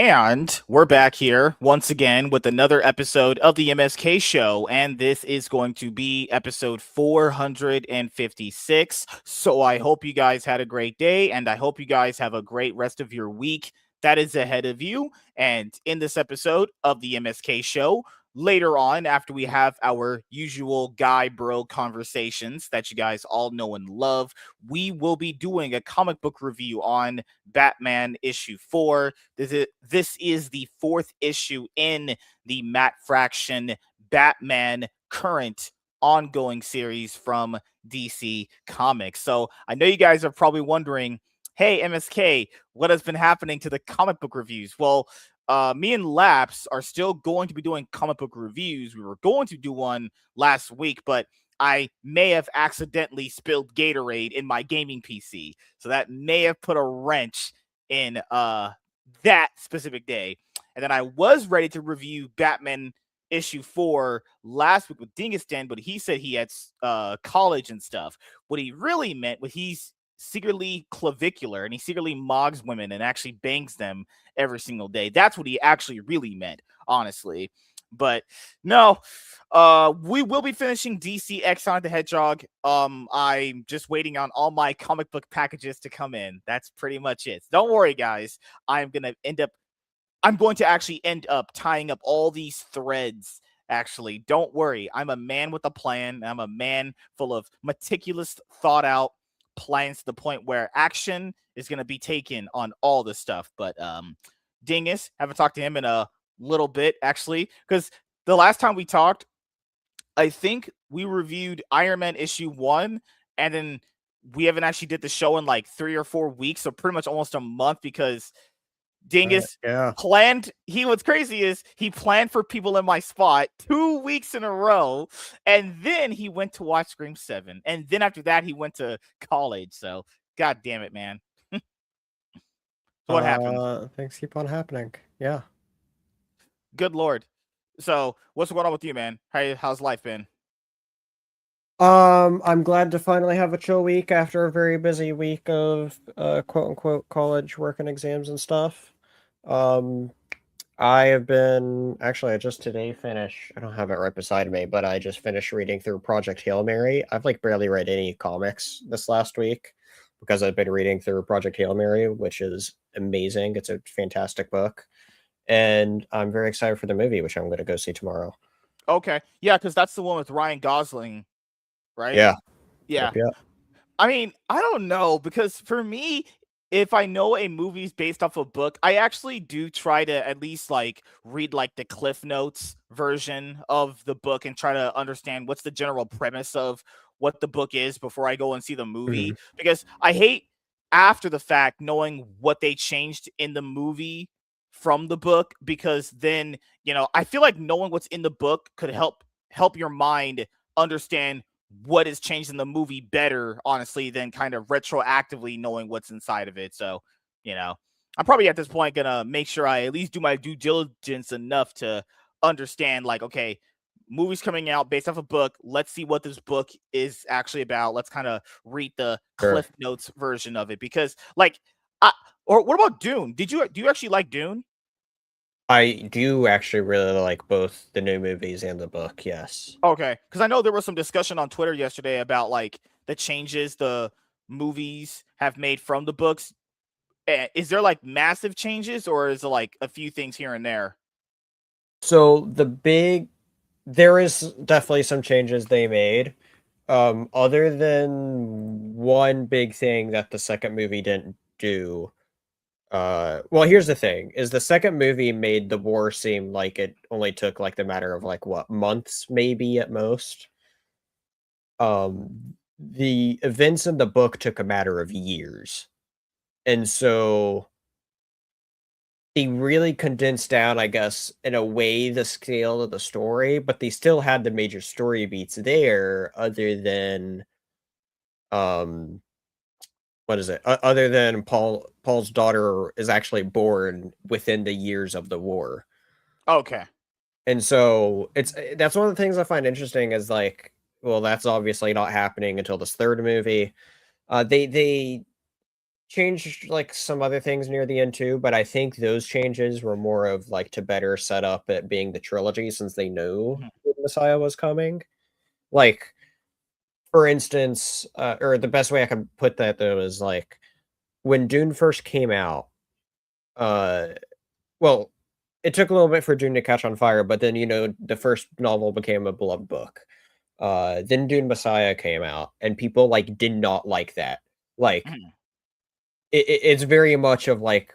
And we're back here once again with another episode of the MSK Show. And this is going to be episode 456. So I hope you guys had a great day and I hope you guys have a great rest of your week that is ahead of you. And in this episode of the MSK Show, later on, after we have our usual guy bro conversations that you guys all know and love, we will be doing a comic book review on Batman issue 4. This is the fourth issue in the Matt Fraction Batman current ongoing series from DC Comics. So I know you guys are probably wondering, hey, MSK, what has been happening to the comic book reviews? Well, me and Laps are still going to be doing comic book reviews. We were going to do one last week, but I may have accidentally spilled Gatorade in my gaming PC. So that may have put a wrench in that specific day. And then I was ready to review Batman issue 4 last week with Dingus Den, but he said he had college and stuff. What he really meant was he's secretly clavicular and he secretly mogs women and actually bangs them every single day. That's what he actually really meant, honestly. But no, we will be finishing DC X Sonic the Hedgehog. I'm just waiting on all my comic book packages to come in. That's pretty much it. Don't worry, guys. I'm going to actually end up tying up all these threads. Actually, don't worry. I'm a man with a plan. I'm a man full of meticulous, thought out plans to the point where action is going to be taken on all this stuff. But Dingus, haven't talked to him in a little bit, actually, because the last time we talked, I think we reviewed Iron Man issue 1, and then we haven't actually did the show in like 3 or 4 weeks, so pretty much almost a month, because Dingus planned. What's crazy is he planned for people in my spot 2 weeks in a row, and then he went to watch Scream 7, and then after that he went to college. So god damn it, man. What happened? Things keep on happening. Yeah. Good lord. So what's going on with you, man? How's life been? I'm glad to finally have a chill week after a very busy week of quote unquote college work and exams and stuff. I have been I just today finished, I don't have it right beside me, but I just finished reading through Project Hail Mary. I've like barely read any comics this last week because I've been reading through Project Hail Mary, which is amazing. It's a fantastic book. And I'm very excited for the movie, which I'm going to go see tomorrow. Okay. Yeah, because that's the one with Ryan Gosling, right? Yeah. Yeah. Yep. I mean, I don't know, because for me, if I know a movie's based off a book, I actually do try to at least like read like the Cliff Notes version of the book and try to understand what's the general premise of what the book is before I go and see the movie. Because I hate after the fact knowing what they changed in the movie from the book, because then, I feel like knowing what's in the book could help your mind understand what is changed in the movie better, honestly, than kind of retroactively knowing what's inside of it. So, I'm probably at this point gonna make sure I at least do my due diligence enough to understand, like, okay, movie's coming out based off a book. Let's see what this book is actually about. Let's kind of read the Cliff Notes version of it, because, like, or what about Dune? Do you actually like Dune? I do actually really like both the new movies and the book, yes. Okay, because I know there was some discussion on Twitter yesterday about like the changes the movies have made from the books. Is there like massive changes, or is it like a few things here and there? So there is definitely some changes they made. Other than one big thing that the second movie didn't do. Well, here's the thing, is the second movie made the war seem like it only took like the matter of like what, months maybe at most. The events in the book took a matter of years. And so they really condensed down, I guess, in a way, the scale of the story, but they still had the major story beats there, other than what is it? Other than Paul's daughter is actually born within the years of the war. Okay. And so that's one of the things I find interesting is like, well, that's obviously not happening until this third movie. They changed like some other things near the end too, but I think those changes were more of like to better set up it being the trilogy since they knew Mhm, the Messiah was coming. Like, for instance, or the best way I can put that though is like when Dune first came out, uh, well, it took a little bit for Dune to catch on fire, but then the first novel became a beloved book. Then Dune Messiah came out, and people like did not like that. Like mhm, it's very much of like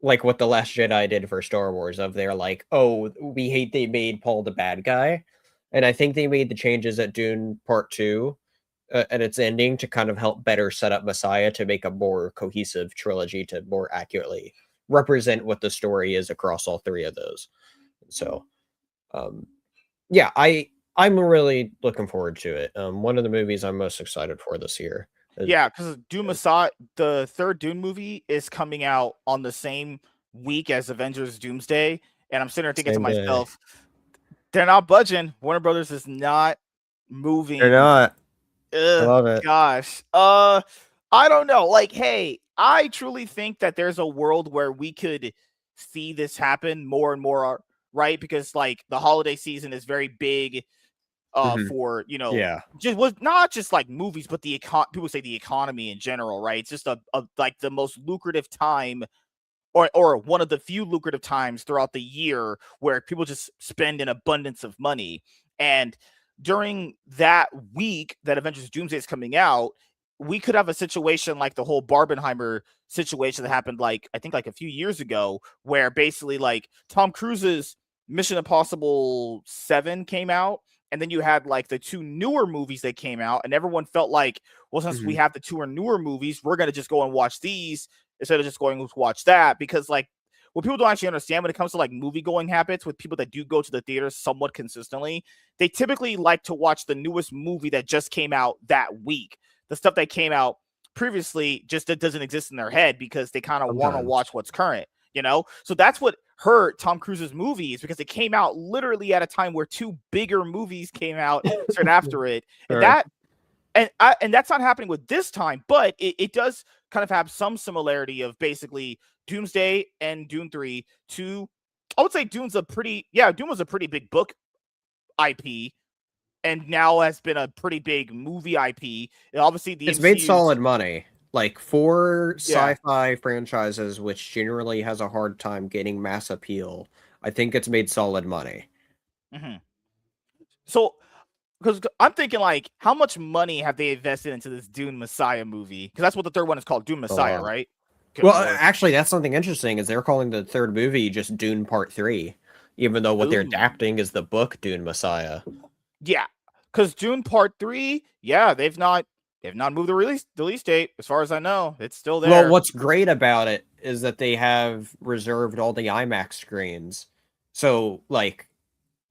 what the Last Jedi did for Star Wars. Of they're like, oh, we hate they made Paul the bad guy, and I think they made the changes at Dune Part Two at its ending to kind of help better set up Messiah to make a more cohesive trilogy to more accurately represent what the story is across all three of those. So, um, yeah, I'm really looking forward to it. One of the movies I'm most excited for this year is, yeah, because Dune Messiah, the third Dune movie, is coming out on the same week as Avengers Doomsday, and I'm sitting there thinking to same day. myself, they're not budging. Warner Brothers is not They're moving. not. I Ugh, love it. gosh. I don't know. Like, hey, I truly think that there's a world where we could see this happen more and more, right? Because like the holiday season is very big Mhm. for, Yeah. just was not just like movies, but people say the economy in general, right? It's just a like the most lucrative time or one of the few lucrative times throughout the year where people just spend an abundance of money. And during that week that Avengers Doomsday is coming out, we could have a situation like the whole Barbenheimer situation that happened like I think like a few years ago, where basically like Tom Cruise's Mission Impossible 7 came out, and then you had like the two newer movies that came out, and everyone felt like, well, since we Mhm. have the two newer movies, we're gonna just go and watch these instead of just going to watch that. Because like what people don't actually understand when it comes to like movie going habits with people that do go to the theaters somewhat consistently, they typically like to watch the newest movie that just came out that week. The stuff that came out previously just it doesn't exist in their head because they kind of want to Sometimes. watch what's current. So that's what hurt Tom Cruise's movies, because it came out literally at a time where two bigger movies came out straight after it, and Sure. and that's not happening with this time, but it does kind of have some similarity of basically Doomsday and Dune 3 to, I would say Dune was a pretty big book IP and now has been a pretty big movie IP. And obviously the It's made MCU's, solid money. Like, for yeah. sci-fi franchises, which generally has a hard time getting mass appeal, I think it's made solid money. Mhm. So because I'm thinking like how much money have they invested into this Dune Messiah movie? Because that's what the third one is called, Dune A Messiah, lot. right? Good Well, lord. actually, that's something interesting is they're calling the third movie just Dune Part 3, even though what they're Ooh. adapting is the book Dune Messiah. Yeah, because Dune Part 3, yeah, they've not moved the release date as far as I know. It's still Well, there. what's great about it is that they have reserved all the IMAX screens. So, like,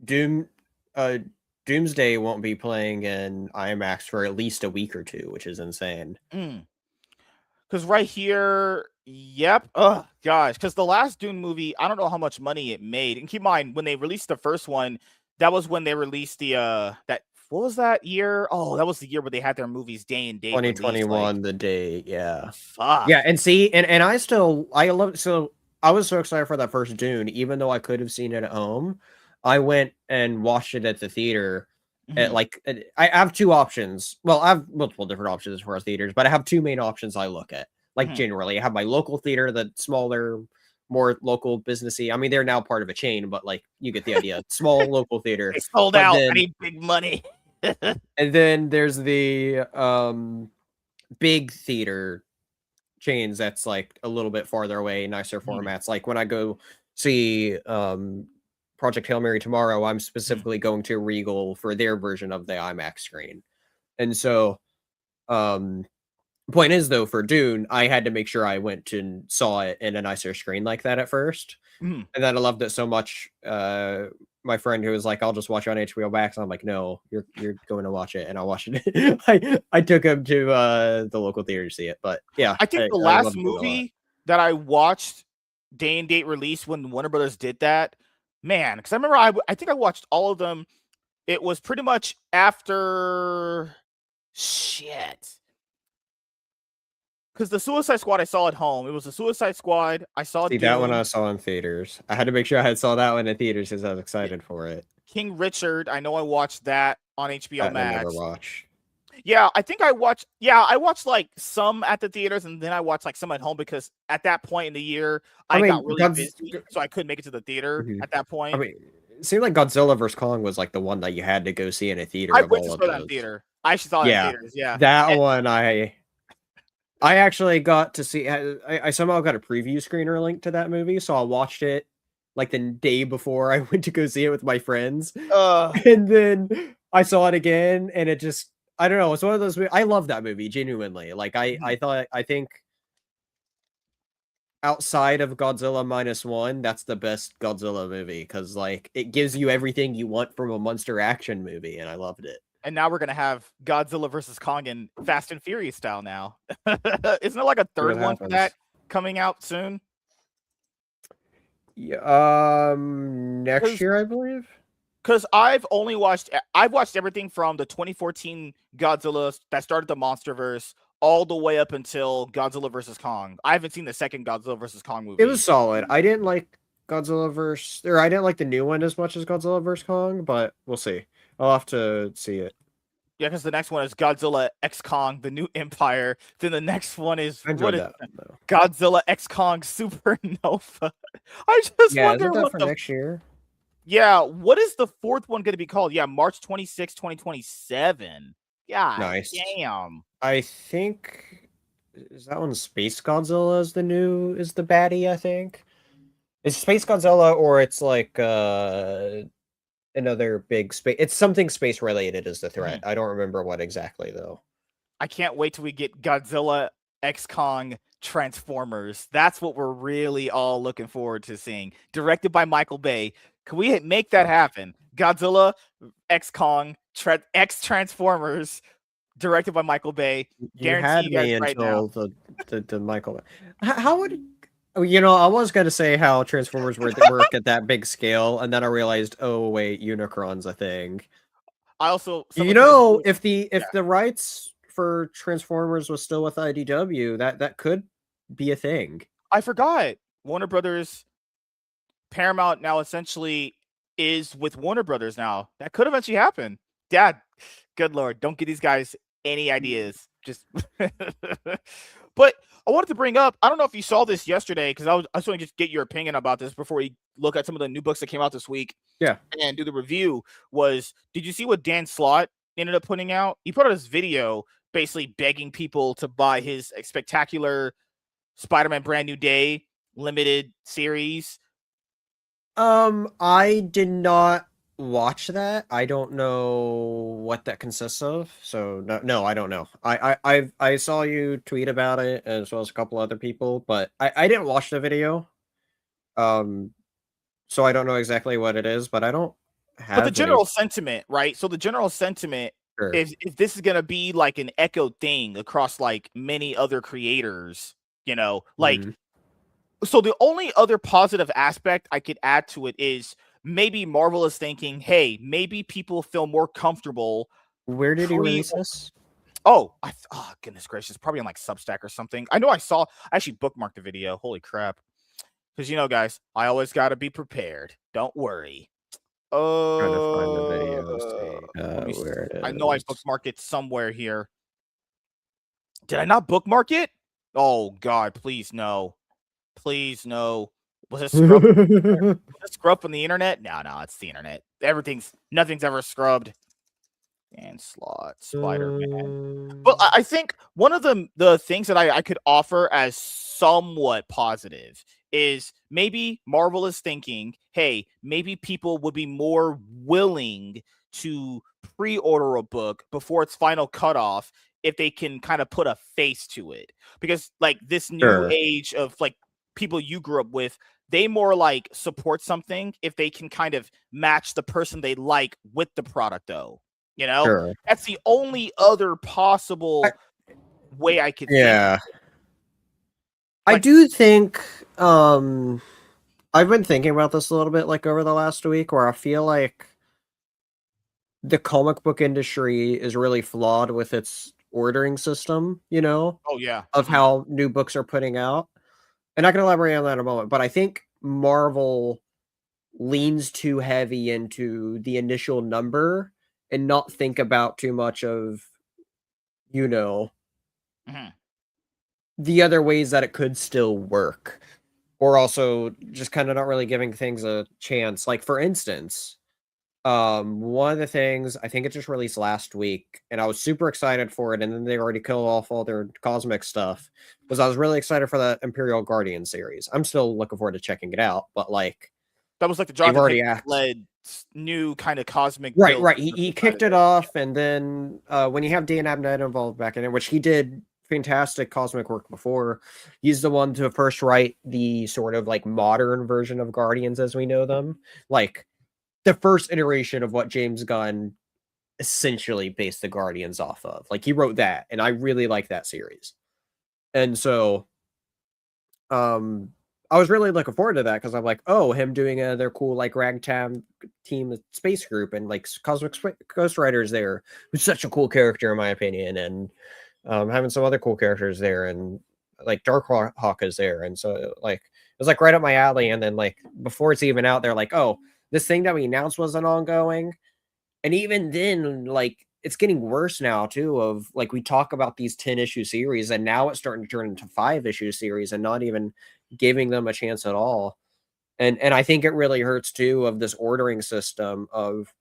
Doom uh Doomsday won't be playing in IMAX for at least a week or two, which is insane. Because right here, yep. Oh gosh, because the last Dune movie, I don't know how much money it made. And keep in mind, when they released the first one, that was when they released that what was that year? Oh, that was the year where they had their movies day and date release. Like, 2021, the day, yeah. fuck. Yeah, and see, and I love so I was so excited for that first Dune, even though I could have seen it at home. I went and watched it at the theater. At Mhm, like, I have two options. Well, I have multiple different options as far as theaters, but I have two main options I look at. Like, mhm. generally, I have my local theater, the smaller, more local businessy. I mean, they're now part of a chain, but like, you get the idea. Small local theater. They sold But out. I then, need big money. and then there's the big theater chains that's like a little bit farther away, nicer Mhm, formats. Like when I go see Project Hail Mary tomorrow, I'm mhm. specifically going to Regal for their version of the IMAX screen. And so um point is though, for Dune, I had to make sure I went and saw it in a nicer screen like that at first. Mhm. And then I loved it so much. My friend who was like, "I'll just watch it on HBO Max." I'm like, "No, you're going to watch it," and I watched it. I took him to the local theater to see it, but yeah, I think the I last love Dune a lot. movie that I watched day and date release when Warner Brothers did that, man, because I remember I think I watched all of them. It was pretty much after shit. because the Suicide Squad I saw at home. It was the Suicide Squad. I saw See, that one Doom. I saw in theaters. I had to make sure I had saw that one in theaters because I was excited for it. King Richard. I know I watched that on HBO That I never Max. watched. Yeah, I think I watched. Yeah, I watched like some at the theaters, and then I watched like some at home because at that point in the year I got really busy, so I couldn't make it to the theater at that point. I mean, it seemed like Godzilla vs Kong was like the one that you had to go see in a theater. I went to saw that in theater. I actually saw it in theaters. Yeah, that one I actually got to see. I somehow got a preview screener link to that movie, so I watched it like the day before I went to go see it with my friends, and then I saw it again, and it just. I don't know. It's one of those. I love that movie genuinely. Like I think outside of Godzilla -1, that's the best Godzilla movie because like it gives you everything you want from a monster action movie, and I loved it. And now we're gonna have Godzilla versus Kong in Fast and Furious style. Now, isn't there like a third one for that coming out soon? Yeah, next year I believe. Because I've watched everything from the 2014 Godzilla that started the MonsterVerse all the way up until Godzilla vs Kong. I haven't seen the second Godzilla vs Kong movie. It was solid. I didn't like I didn't like the new one as much as Godzilla vs Kong, but we'll see. I'll have to see it. Yeah, because the next one is Godzilla X Kong: The New Empire. Then the next one is Godzilla X Kong Supernova. I just wonder what for next year. Yeah, what is the fourth one going to be called? Yeah, March 26, 2027. Yeah, nice. Damn. I think is that one Space Godzilla is the baddie, I think. It's Space Godzilla or it's like another big space. It's something space related is the threat. I don't remember what exactly though. I can't wait till we get Godzilla X Kong Transformers. That's what we're really all looking forward to seeing. Directed by Michael Bay. Can we make that happen? Godzilla X Kong X Transformers, directed by Michael Bay. You had me until the Michael. How would I was gonna say how Transformers work at that big scale, and then I realized, oh wait, Unicron's a thing. I also, if the rights for Transformers was still with IDW, that could be a thing. I forgot Warner Brothers. Paramount now essentially is with Warner Brothers now. That could eventually happen. Dad, good Lord, don't give these guys any ideas. Just, but I wanted to bring up, I don't know if you saw this yesterday, because I just want to just get your opinion about this before we look at some of the new books that came out this week. Yeah. And do the review did you see what Dan Slott ended up putting out? He put out this video basically begging people to buy his spectacular Spider-Man Brand New Day limited series. I did not watch that. I don't know what that consists of. So no, I don't know. I saw you tweet about it as well as a couple other people, but I didn't watch the video. So I don't know exactly what it is, but I don't have. But the general sentiment, right? So the general sentiment is if this is gonna be like an echo thing across like many other creators, like. So the only other positive aspect I could add to it is maybe Marvel is thinking, hey, maybe people feel more comfortable. Where did he release this? Oh, goodness gracious. Probably on like Substack or something. I know I actually bookmarked the video. Holy crap. Because, guys, I always got to be prepared. Don't worry. Trying to find the video. Where it is. I know I bookmarked it somewhere here. Did I not bookmark it? Oh, God, please no. Please no. Was it scrubbed? Was it scrubbed from the internet? No, it's the internet. Nothing's ever scrubbed. And Slott, Spider-Man. But I think one of the things that I could offer as somewhat positive is maybe Marvel is thinking, hey, maybe people would be more willing to pre-order a book before its final cutoff if they can kind of put a face to it. Because like this new age of like people you grew up with, they more like support something if they can kind of match the person they like with the product though. That's the only other possible way I could think. I do think I've been thinking about this a little bit like over the last week where I feel like the comic book industry is really flawed with its ordering system, you know, Oh yeah. of how new books are putting out. And I can elaborate on that in a moment, but I think Marvel leans too heavy into the initial number and not think about too much of, you know, Mhm. the other ways that it could still work. Or also just kind of not really giving things a chance. Like for instance, one of the things I think it just released last week, and I was super excited for it, and then they already killed off all their cosmic stuff. Was I was really excited for the Imperial Guardian series. I'm still looking forward to checking it out, but like That was like the they've Jonathan already Hickman led new kind of cosmic right, build right. He side kicked of it it. off, and then when you have Dan Abnett involved back in it, which he did fantastic cosmic work before, he's the one to first write the sort of like modern version of Guardians as we know them, like the first iteration of what James Gunn essentially based the Guardians off of. Like he wrote that, and I really like that series. And so I was really looking forward to that because I'm like, oh, him doing their cool like ragtag team space group and like Cosmic Ghost Rider's there, who's such a cool character in my opinion, and having some other cool characters there, and like Hawk is there, and so like it was like right up my alley. And then like before it's even out, they're like, oh, this thing that we announced wasn't ongoing, and even then, like it's getting worse now too. Of like we talk about these 10-issue series, and now it's starting to turn into 5-issue series, and not even giving them a chance at all. And I think it really hurts too of this ordering system of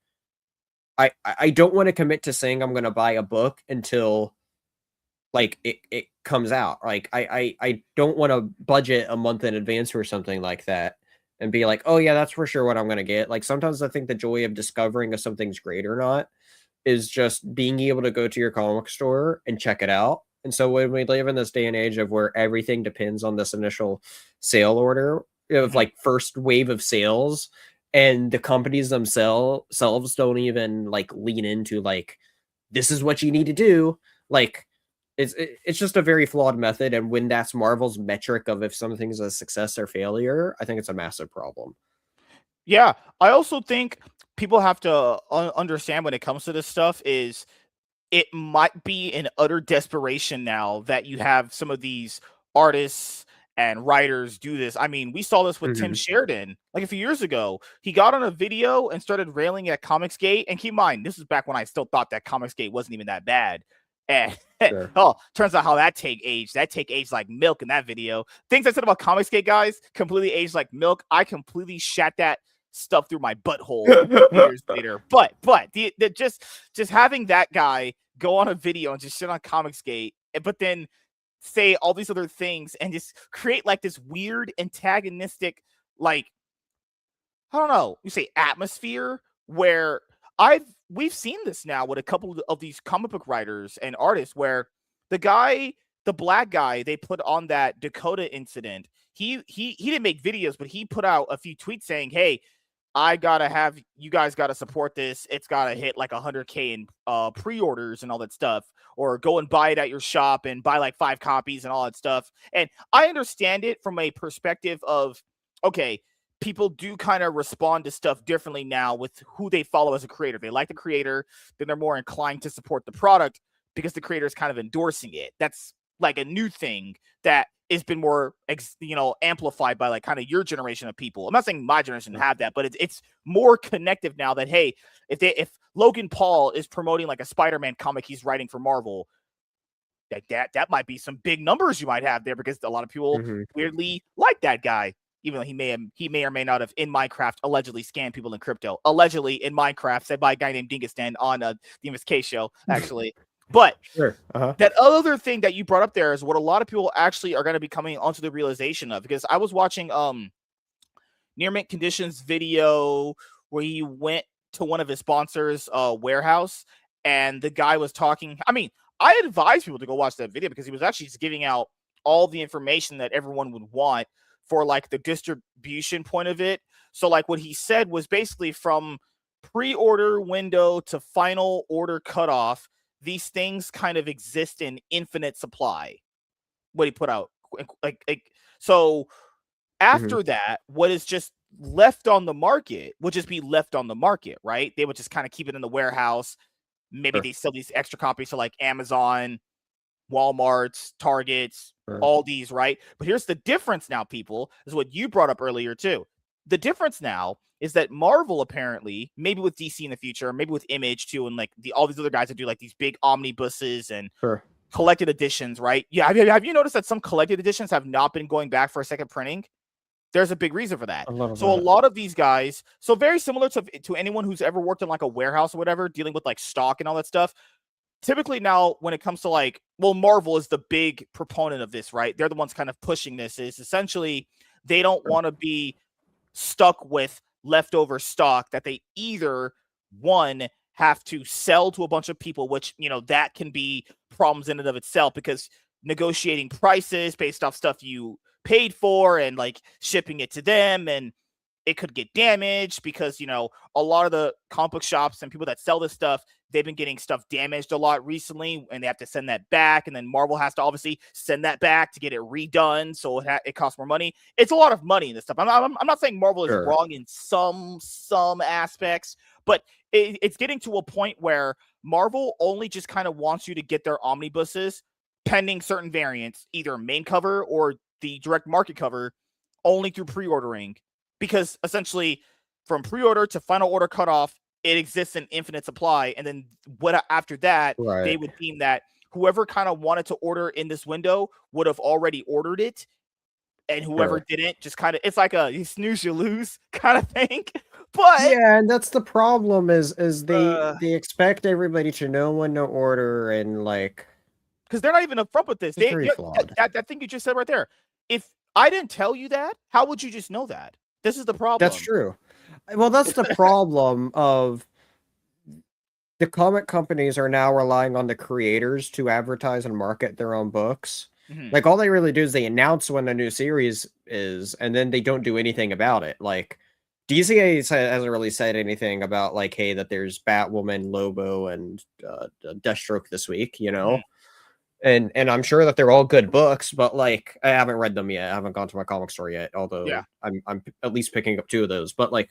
I don't want to commit to saying I'm going to buy a book until like it comes out. Like I don't want to budget a month in advance or something like that and be like, oh yeah, that's for sure what I'm going to get. Like sometimes I think the joy of discovering if something's great or not is just being able to go to your comic store and check it out. And so when we live in this day and age of where everything depends on this initial sale order of like first wave of sales, and the companies themselves don't even like lean into like this is what you need to do, like it's just a very flawed method. And when that's Marvel's metric of if something's a success or failure, I think it's a massive problem. Yeah, I also think people have to understand when it comes to this stuff is it might be an utter desperation now that you have some of these artists and writers do this. I mean, we saw this with Tim Sheridan like a few years ago. He got on a video and started railing at Comicsgate. And keep in mind, this is back when I still thought that Comicsgate wasn't even that bad. And Sure. oh, turns out how that take aged. That take aged like milk in that video. Things I said about Comicsgate, guys, completely aged like milk. I completely shat that stuff through my butthole years later. But the just having that guy go on a video and just shit on Comicsgate, but then say all these other things and just create like this weird antagonistic, like I don't know, you say atmosphere where we've seen this now with a couple of these comic book writers and artists where the black guy they put on that Dakota incident, he didn't make videos, but he put out a few tweets saying, hey, I gotta have you guys gotta support this. It's gotta hit like 100K in pre-orders and all that stuff, or go and buy it at your shop and buy like 5 copies and all that stuff. And I understand it from a perspective of, okay, people do kind of respond to stuff differently now with who they follow as a creator. They like the creator, then they're more inclined to support the product because the creator is kind of endorsing it. That's like a new thing that has been more, amplified by like kind of your generation of people. I'm not saying my generation have that, but it's more connective now that, hey, if Logan Paul is promoting like a Spider-Man comic he's writing for Marvel, that might be some big numbers you might have there because a lot of people weirdly like that guy, even though he may or may not have in Minecraft allegedly scammed people in crypto. Allegedly in Minecraft, said by a guy named Dingistan on the MSK Show, actually. But Sure. that other thing that you brought up there is what a lot of people actually are going to be coming onto the realization of, because I was watching Near Mint Conditions video where he went to one of his sponsors warehouse, and the guy was talking. I mean, I advise people to go watch that video because he was actually just giving out all the information that everyone would want for like the distribution point of it. So like what he said was basically from pre-order window to final order cutoff, these things kind of exist in infinite supply. What he put out, like so after that, what is just left on the market would just be left on the market, right? They would just kind of keep it in the warehouse maybe they sell these extra copies to like Amazon, Walmart's, Targets, Sure. all these, right? But here's the difference now, people, is what you brought up earlier too. The difference now is that Marvel apparently, maybe with DC in the future, maybe with Image too, and like all these other guys that do like these big omnibuses and Sure. collected editions, right? Yeah, have you noticed that some collected editions have not been going back for a second printing? There's a big reason for that. So a lot of these guys, so very similar to anyone who's ever worked in like a warehouse or whatever, dealing with like stock and all that stuff. Typically now when it comes to like, well, Marvel is the big proponent of this, right? They're the ones kind of pushing this. Is essentially they don't want to be stuck with leftover stock that they either one have to sell to a bunch of people, which, you know, that can be problems in and of itself, because negotiating prices based off stuff you paid for and like shipping it to them, and it could get damaged because, you know, a lot of the comic book shops and people that sell this stuff, they've been getting stuff damaged a lot recently, and they have to send that back. And then Marvel has to obviously send that back to get it redone. So it costs more money. It's a lot of money in this stuff. I'm not saying Marvel is wrong in some aspects, but it's getting to a point where Marvel only just kind of wants you to get their omnibuses pending certain variants, either main cover or the direct market cover, only through pre-ordering, because essentially from pre-order to final order cutoff, it exists in infinite supply. And then after that, they would deem that whoever kind of wanted to order in this window would have already ordered it. And whoever didn't, just kind of, it's like a you snooze, you lose kind of thing. But yeah, and that's the problem is they expect everybody to know when to order, and like, because they're not even upfront with this. That thing you just said right there. If I didn't tell you that, how would you just know that? This is the problem. That's true. Well, that's the problem of the comic companies are now relying on the creators to advertise and market their own books. Mm-hmm. Like, all they really do is they announce when a new series is, and then they don't do anything about it. Like, DC hasn't really said anything about, like, hey, that there's Batwoman, Lobo, and Deathstroke this week, you know? Mm-hmm. And I'm sure that they're all good books, but, like, I haven't read them yet. I haven't gone to my comic store yet, although I'm at least picking up 2 of those. But, like,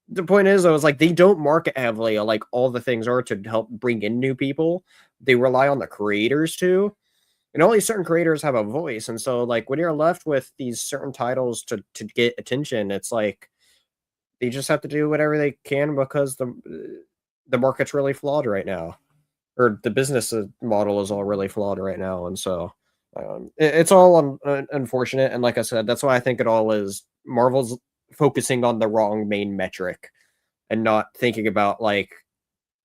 the point is, though, is like they don't market heavily like all the things are to help bring in new people. They rely on the creators too. And only certain creators have a voice. And so, like, when you're left with these certain titles to get attention, it's like they just have to do whatever they can because the market's really flawed right now. Or the business model is all really flawed right now. And so it's all unfortunate. And like I said, that's why I think it all is Marvel's focusing on the wrong main metric and not thinking about, like,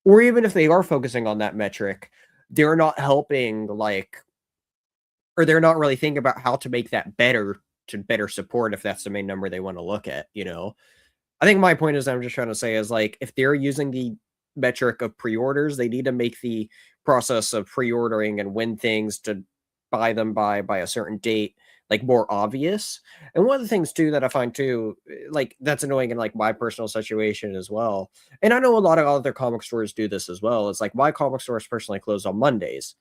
or even if they are focusing on that metric, they're not helping, like, or they're not really thinking about how to make that better to better support if that's the main number they want to look at, you know? I think my point is, I'm just trying to say is, like, if they're using the metric of pre-orders, they need to make the process of pre-ordering and when things to buy them by a certain date, like, more obvious. And one of the things too that I find too, like, that's annoying in like my personal situation as well, and I know a lot of other comic stores do this as well, it's like my comic store is personally closed on Mondays.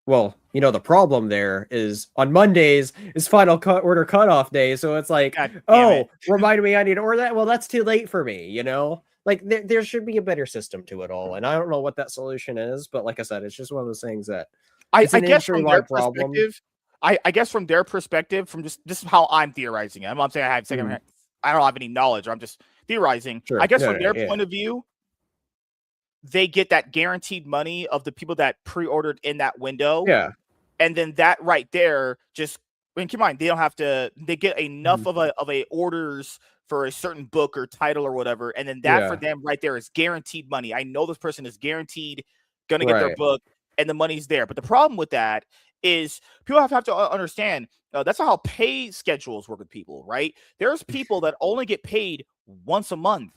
Well, you know, the problem there is on Mondays is final order cutoff day, so it's like, remind me I need to order that. Well, that's too late for me, you know? Like, there should be a better system to it all, and I don't know what that solution is, but like I said, it's just one of those things that I guess from their perspective, I guess from their perspective, from just this is how I'm theorizing. I'm not saying I have I don't have any knowledge. I'm just theorizing. Sure. I guess from their point of view, they get that guaranteed money of the people that pre-ordered in that window. Yeah. And then that right there, just, I mean, keep in mind, they don't have to, they get enough of a orders for a certain book or title or whatever. And then that for them right there is guaranteed money. I know this person is guaranteed going to get their book and the money's there. But the problem with that is people have to understand that's not how pay schedules work with people, right? There's people that only get paid once a month.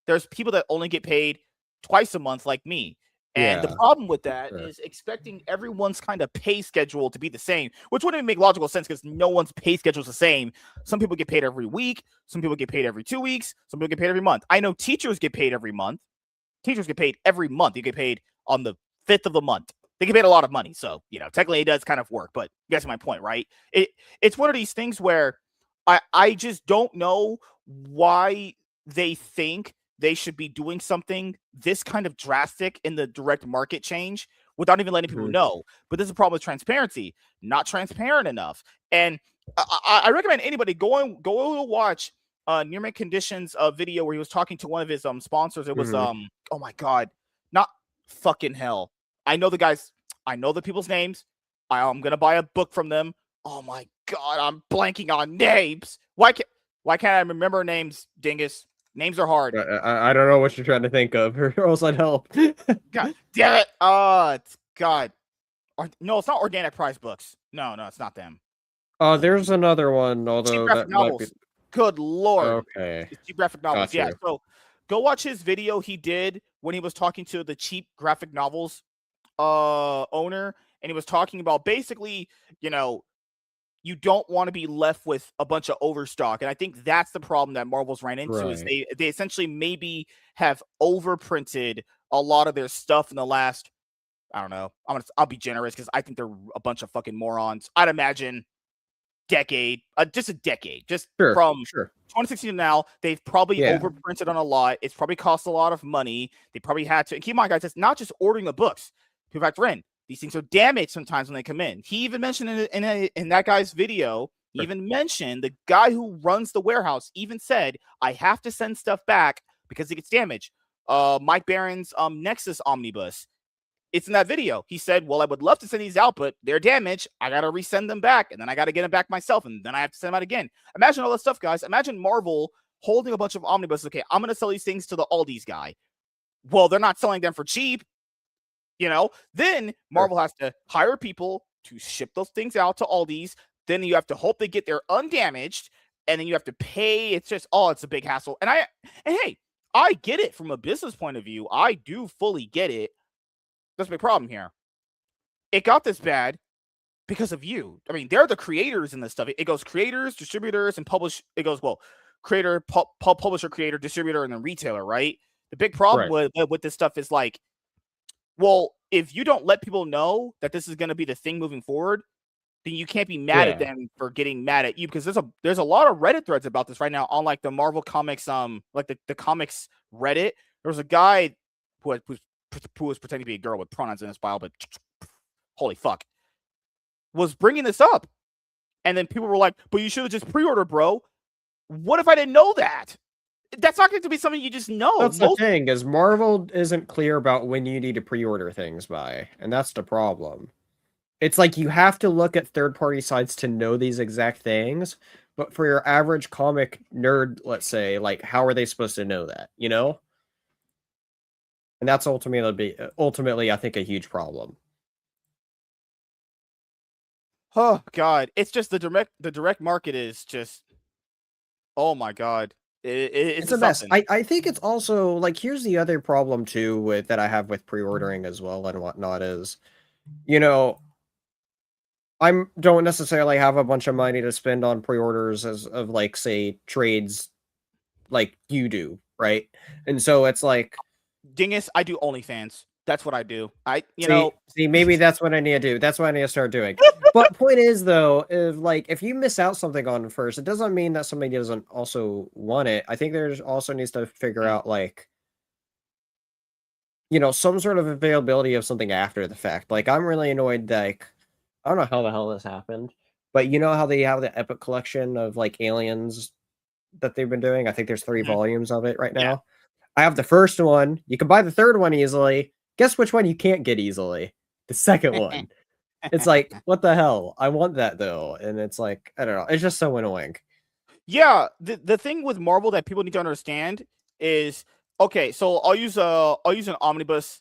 There's people that only get paid twice a month, like me. And the problem with that is expecting everyone's kind of pay schedule to be the same, which wouldn't even make logical sense because no one's pay schedule is the same. Some people get paid every week. Some people get paid every 2 weeks. Some people get paid every month. I know teachers get paid every month. Teachers get paid every month. You get paid on the 5th of the month. They get paid a lot of money. So, you know, technically it does kind of work, but you guys my point, right? It's one of these things where I just don't know why they think they should be doing something this kind of drastic in the direct market change without even letting people know. But this is a problem with transparency, not transparent enough. And I recommend anybody go watch Nearman Conditions video where he was talking to one of his sponsors. It was oh my god, not fucking hell. I know the guys. I know the people's names. I'm gonna buy a book from them. Oh my god, I'm blanking on names. Why can't I remember names, dingus? Names are hard. I don't know what you're trying to think of, or else I'd help. God damn it! It's God. No, it's not Organic Prize Books. No, it's not them. There's another one, although that novels. might be... Good lord. Okay. It's cheap graphic novels. Yeah. So go watch his video he did when he was talking to the cheap graphic novels owner, and he was talking about basically, you don't want to be left with a bunch of overstock. And I think that's the problem that Marvel's ran into is they essentially maybe have overprinted a lot of their stuff in the last, I don't know. I'll be generous because I think they're a bunch of fucking morons. I'd imagine decade, just a decade, from 2016 to now, they've probably overprinted on a lot. It's probably cost a lot of money. They probably had to, and keep in mind, guys, it's not just ordering the books. People factor in, these things are damaged sometimes when they come in. He even mentioned in that guy's video, he even mentioned the guy who runs the warehouse even said, I have to send stuff back because it gets damaged. Mike Barron's Nexus Omnibus. It's in that video. He said, well, I would love to send these out, but they're damaged. I got to resend them back, and then I got to get them back myself, and then I have to send them out again. Imagine all that stuff, guys. Imagine Marvel holding a bunch of omnibuses. Okay, I'm going to sell these things to the Aldi's guy. Well, they're not selling them for cheap. Then Marvel has to hire people to ship those things out to Aldi's. Then you have to hope they get there undamaged, and then you have to pay. It's just, it's a big hassle. And hey, I get it from a business point of view. I do fully get it. That's my problem here. It got this bad because of you. I mean, they're the creators in this stuff. It goes creators, distributors, and publish. It goes, creator, publisher, creator, distributor, and then retailer, right? The big problem with this stuff is like, well, if you don't let people know that this is going to be the thing moving forward, then you can't be mad at them for getting mad at you, because there's a lot of Reddit threads about this right now on like the Marvel Comics, like the comics Reddit. There was a guy who was pretending to be a girl with pronouns in his bio, but holy fuck, was bringing this up. And then people were like, but you should have just pre-ordered, bro. What if I didn't know that? That's not going to be something you just know. That's the thing, is Marvel isn't clear about when you need to pre-order things by, and that's the problem. It's like you have to look at third-party sites to know these exact things, but for your average comic nerd, let's say, like, how are they supposed to know that, And that's ultimately, I think, a huge problem. Oh God, it's just the direct market is just, oh my God, it's a mess. I think it's also like, here's the other problem too that I have with pre-ordering as well and whatnot is, I don't necessarily have a bunch of money to spend on pre-orders of like, say, trades like you do, right? And so it's like, dingus, I do OnlyFans. That's what I do. See, maybe that's what I need to do. That's what I need to start doing. But point is, though, if you miss out something on it first, it doesn't mean that somebody doesn't also want it. I think there's also needs to figure out, like, some sort of availability of something after the fact. Like, I'm really annoyed that, like, I don't know how the hell this happened, but you know how they have the Epic collection of, like, aliens that they've been doing? I think there's 3 volumes of it right now. Yeah. I have the first one. You can buy the third one easily. Guess which one you can't get easily? The second one. It's like, what the hell? I want that, though. And it's like, I don't know. It's just so annoying. Yeah. The thing with Marvel that people need to understand is, okay, so I'll use an omnibus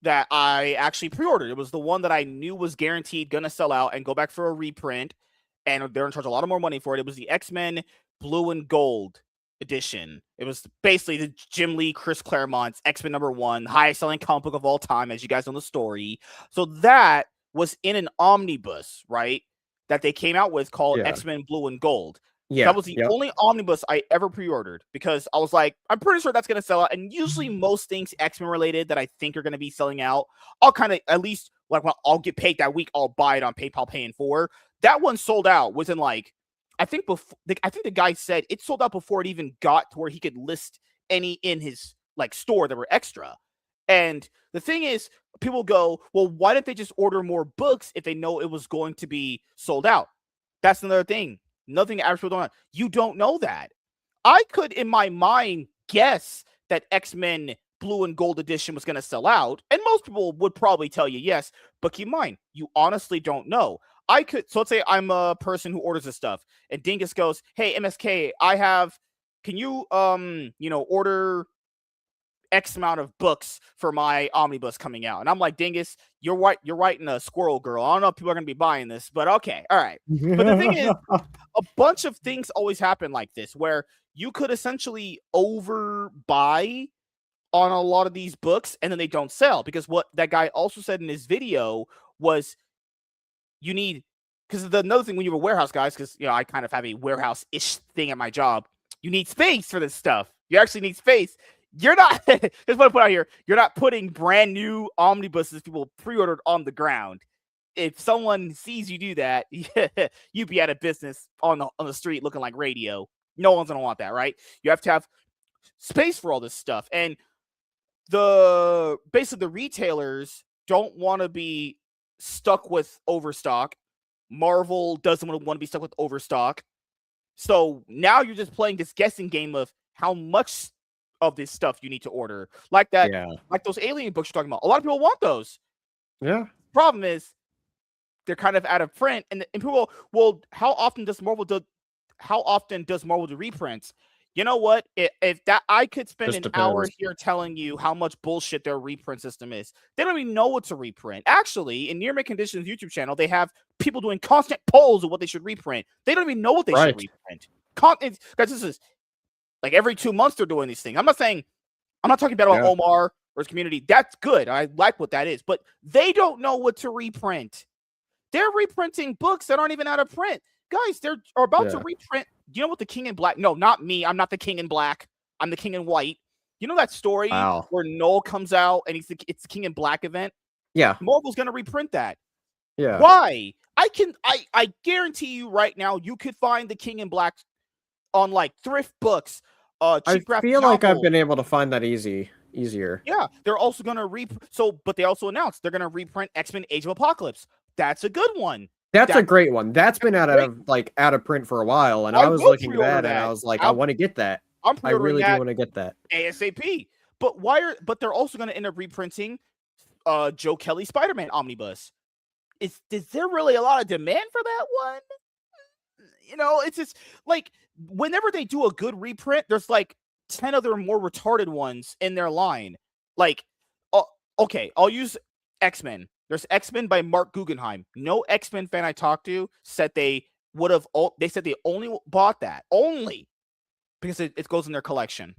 that I actually pre-ordered. It was the one that I knew was guaranteed going to sell out and go back for a reprint. And they're going to charge a lot of more money for it. It was the X-Men Blue and Gold edition. It was basically the Jim Lee, Chris Claremont's X-Men #1, highest selling comic book of all time, as you guys know the story. So that was in an omnibus, right? That they came out with called X-Men Blue and Gold. Yeah, that was the only omnibus I ever pre-ordered, because I was like, I'm pretty sure that's going to sell out. And usually most things X-Men related that I think are going to be selling out, I'll kind of, at least, like, when I'll get paid that week, I'll buy it on PayPal paying for. That one sold out within, like, I think the guy said it sold out before it even got to where he could list any in his like store that were extra. And the thing is, people go, well, why didn't they just order more books if they know it was going to be sold out? That's another thing. Nothing actually going on. You don't know that. I could, in my mind, guess that X-Men Blue and Gold Edition was going to sell out, and most people would probably tell you yes, but keep in mind, you honestly don't know. I could, so let's say I'm a person who orders this stuff, and Dingus goes, hey, MSK, can you, order X amount of books for my omnibus coming out? And I'm like, Dingus, you're writing a Squirrel Girl. I don't know if people are going to be buying this, but okay, all right. But the thing is, a bunch of things always happen like this, where you could essentially overbuy on a lot of these books, and then they don't sell, because what that guy also said in his video was you need, because another thing when you have a warehouse, guys, because I kind of have a warehouse-ish thing at my job, you need space for this stuff. You actually need space. You're not, just want to put out here, you're not putting brand new omnibuses people pre-ordered on the ground. If someone sees you do that, you'd be out of business on the street looking like radio. No one's going to want that, right? You have to have space for all this stuff. And basically the retailers don't want to be stuck with overstock. Marvel doesn't want to be stuck with overstock. So now you're just playing this guessing game of how much of this stuff you need to order. Like that, like those alien books you're talking about. A lot of people want those. Yeah. Problem is, they're kind of out of print, and people, well, how often does Marvel do reprints? You know what? If that, I could spend an hour here telling you how much bullshit their reprint system is. They don't even know what's a reprint. Actually, in Near Mint Conditions YouTube channel, they have people doing constant polls of what they should reprint. They don't even know what they should reprint. Guys, this is like every 2 months they're doing these things. I'm not talking about Omar or his community. That's good. I like what that is, but they don't know what to reprint. They're reprinting books that aren't even out of print. Guys, they're about to reprint. Do you know what the King in Black? No, not me. I'm not the King in Black. I'm the King in White. You know that story where Noel comes out and it's the King in Black event? Yeah. Marvel's going to reprint that. Yeah. Why? I guarantee you right now, you could find the King in Black on like thrift books. I feel like I've been able to find that easier. Yeah. They're also going to but they also announced they're going to reprint X-Men Age of Apocalypse. That's a good one. That's a great one. That's been out of print for a while, and I was looking at that, and I was like, I want to get that. I really do want to get that ASAP. But they're also going to end up reprinting Joe Kelly Spider-Man omnibus. Is there really a lot of demand for that one? It's just like whenever they do a good reprint, there's like 10 other more retarded ones in their line. Like, okay, I'll use X-Men. There's X-Men by Mark Guggenheim. No X-Men fan I talked to said they would have. They said they only bought that only because it goes in their collection.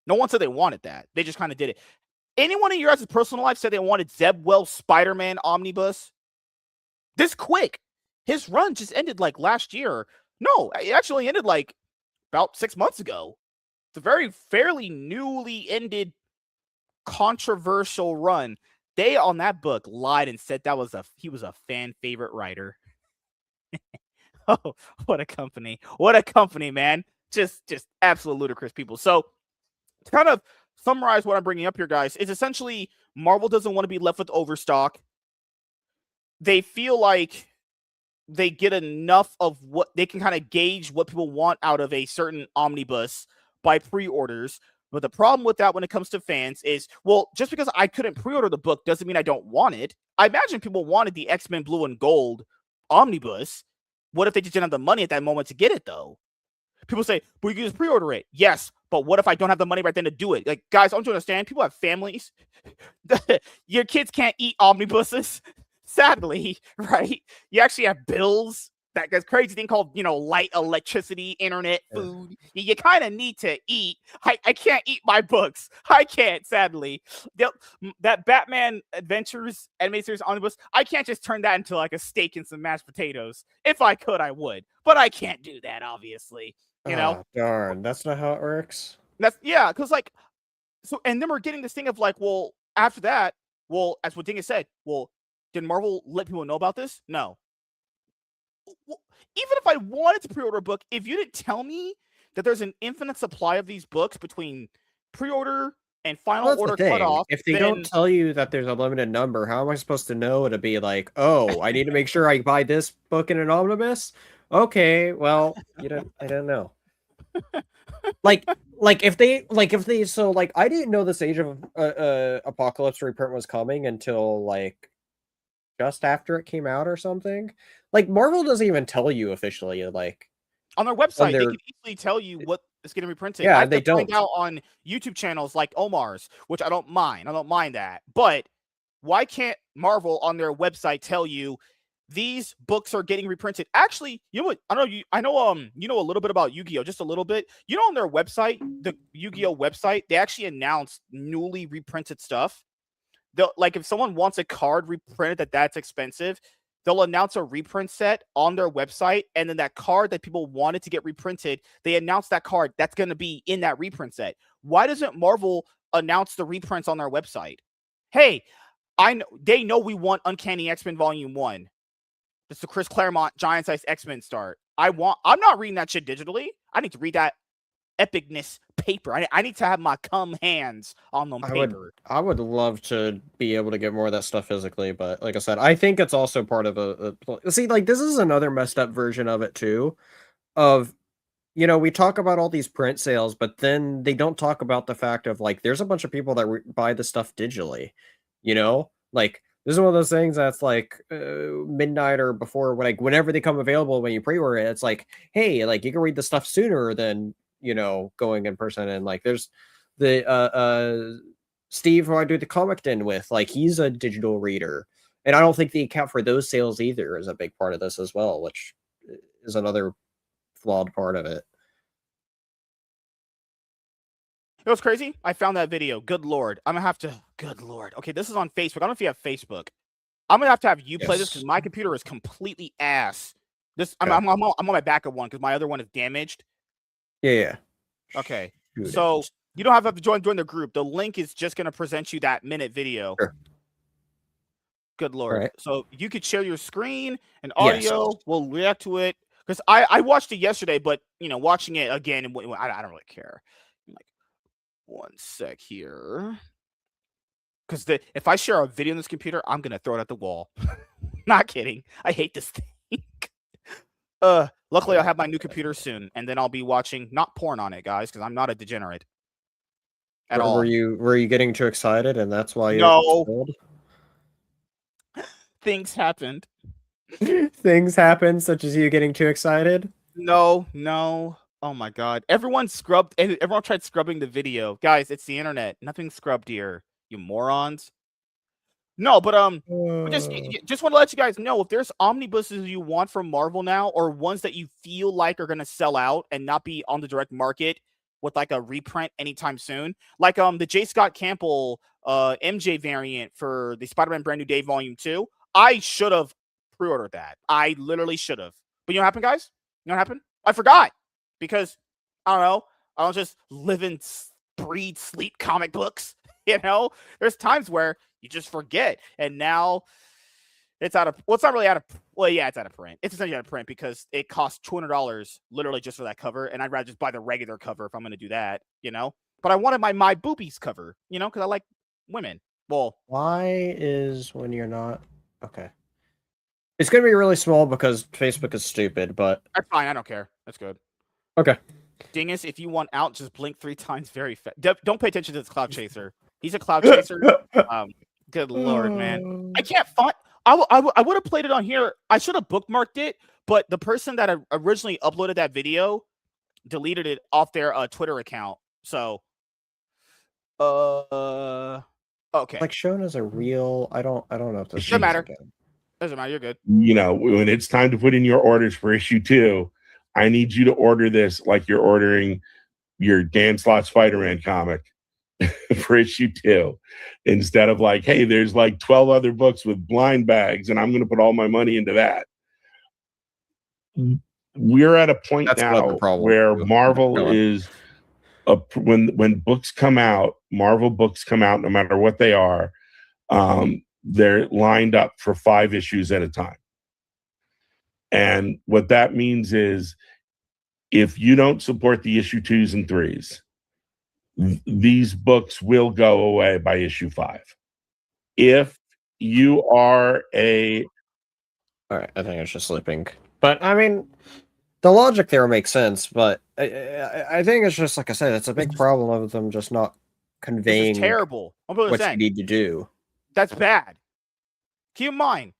No one said they wanted that. They just kind of did it. Anyone in your guys' personal life said they wanted Zeb Wells Spider-Man omnibus? This quick. His run just ended like last year. No, it actually ended like about 6 months ago. It's a fairly newly ended controversial run. They on that book lied and said he was a fan favorite writer. Oh, what a company. What a company, man. Just absolute ludicrous people. So to kind of summarize what I'm bringing up here, guys, is essentially Marvel doesn't want to be left with overstock. They feel like they get enough of what they can kind of gauge what people want out of a certain omnibus by pre-orders. But the problem with that when it comes to fans is, well, just because I couldn't pre-order the book doesn't mean I don't want it. I imagine people wanted the X-Men Blue and Gold omnibus. What if they just didn't have the money at that moment to get it, though? People say, well, you can just pre-order it. Yes, but what if I don't have the money right then to do it? Like, guys, I want you to understand, people have families. Your kids can't eat omnibuses, sadly, right? You actually have bills. That's crazy thing called, light, electricity, internet, food. You kind of need to eat. I can't eat my books. I can't, sadly. That Batman Adventures animated series omnibus, I can't just turn that into like a steak and some mashed potatoes. If I could, I would. But I can't do that, obviously. Darn, that's not how it works. Because and then we're getting this thing of like, well, after that, well, as what Dingus said, well, did Marvel let people know about this? No. Even if I wanted to pre-order a book, if you didn't tell me that there's an infinite supply of these books between pre-order and final Well, that's order the thing. cutoff, If they then don't tell you that there's a limited number, how am I supposed to know to be like, oh, I need to make sure I buy this book in an omnibus? Okay, well, I don't know. like if they so like I didn't know this Age of Apocalypse reprint was coming until like just after it came out or something. Like Marvel doesn't even tell you officially like on their website they can easily tell you what is getting reprinted. Yeah, I have they to find don't. out on YouTube channels like Omar's, which I don't mind. I don't mind that. But why can't Marvel on their website tell you these books are getting reprinted? Actually, you know what? I know you know a little bit about Yu-Gi-Oh, just a little bit. You know, on their website, the Yu-Gi-Oh website, they actually announced newly reprinted stuff. They'll, like if someone wants a card reprinted that's expensive, they'll announce a reprint set on their website, and then that card that people wanted to get reprinted, they announce that card that's going to be in that reprint set. Why doesn't Marvel announce the reprints on their website? Hey, they know we want Uncanny X-Men Volume 1. It's the Chris Claremont Giant Size X-Men start. I'm not reading that shit digitally. I need to read that epicness paper. I need to have my hands on them paper. I would love to be able to get more of that stuff physically, but like I said, I think it's also part of a see, like this is another messed up version of it too. Of we talk about all these print sales, but then they don't talk about the fact of like there's a bunch of people that buy the stuff digitally. Like this is one of those things that's like midnight or before, whenever they come available when you pre-order it, it's like, hey, like you can read the stuff sooner than going in person. And like there's the Steve who I do the comic den with, like he's a digital reader, and I don't think they account for those sales either is a big part of this as well, which is another flawed part of it. It was crazy. I found that video. Good Lord. I'm going to have to. Good Lord. Okay, this is on Facebook. I don't know if you have Facebook. I'm going to have you play this because my computer is completely ass. I'm on my backup one because my other one is damaged. Yeah. Okay. So you don't have to join the group. The link is just going to present you that minute video. Sure. Good Lord. Right. So you could share your screen and audio. Yes. We'll react to it. Because I watched it yesterday, but, watching it again, I don't really care. Like, one sec here. Because if I share a video on this computer, I'm going to throw it at the wall. Not kidding. I hate this thing. Luckily, I'll have my new computer soon, and then I'll be watching, not porn on it, guys, because I'm not a degenerate. At all. Were you getting too excited, and that's why you No. Things happened. Things happen, such as you getting too excited? No. Oh my god. Everyone tried scrubbing the video. Guys, it's the internet. Nothing's scrubbed here, you morons. No, but just want to let you guys know, if there's omnibuses you want from Marvel now, or ones that you feel like are going to sell out and not be on the direct market with like a reprint anytime soon, like the J. Scott Campbell MJ variant for the Spider-Man Brand New Day Volume 2, I should have pre-ordered that. I literally should have. But you know what happened, guys? You know what happened? I forgot. Because, I don't know, I don't just live and breathe, sleep comic books. There's times where you just forget. And now it's out of, well, it's not really out of, well, yeah, it's out of print. It's essentially out of print because it costs $200 literally just for that cover. And I'd rather just buy the regular cover if I'm going to do that, But I wanted my boobies cover, because I like women. Well, why is when you're not, okay. It's going to be really small because Facebook is stupid, but... That's fine. I don't care. That's good. Okay. Dingus, if you want out, just blink 3 times very fast. Don't pay attention to this Cloud Chaser. He's a Cloud Chaser. Good Lord, man. I can't find... I would have played it on here. I should have bookmarked it, but the person that originally uploaded that video deleted it off their Twitter account. So... Okay. Like shown as a real... I don't know if this... Doesn't matter. Doesn't matter. You're good. When it's time to put in your orders for issue 2, I need you to order this like you're ordering your Dan Slott Spider-Man comic for issue 2, instead of like, hey, there's like 12 other books with blind bags, and I'm going to put all my money into that. We're at a point now where Marvel is when books come out, Marvel books come out, no matter what they are. They're lined up for 5 issues at a time. And what that means is if you don't support the issue 2s and 3s, these books will go away by issue 5. If you are a All right, I think it's just sleeping. But I mean, the logic there makes sense. But I think it's just like I said, it's a big problem of them just not This is conveying terrible. I'm what you saying need to do. that's bad. Keep in mind,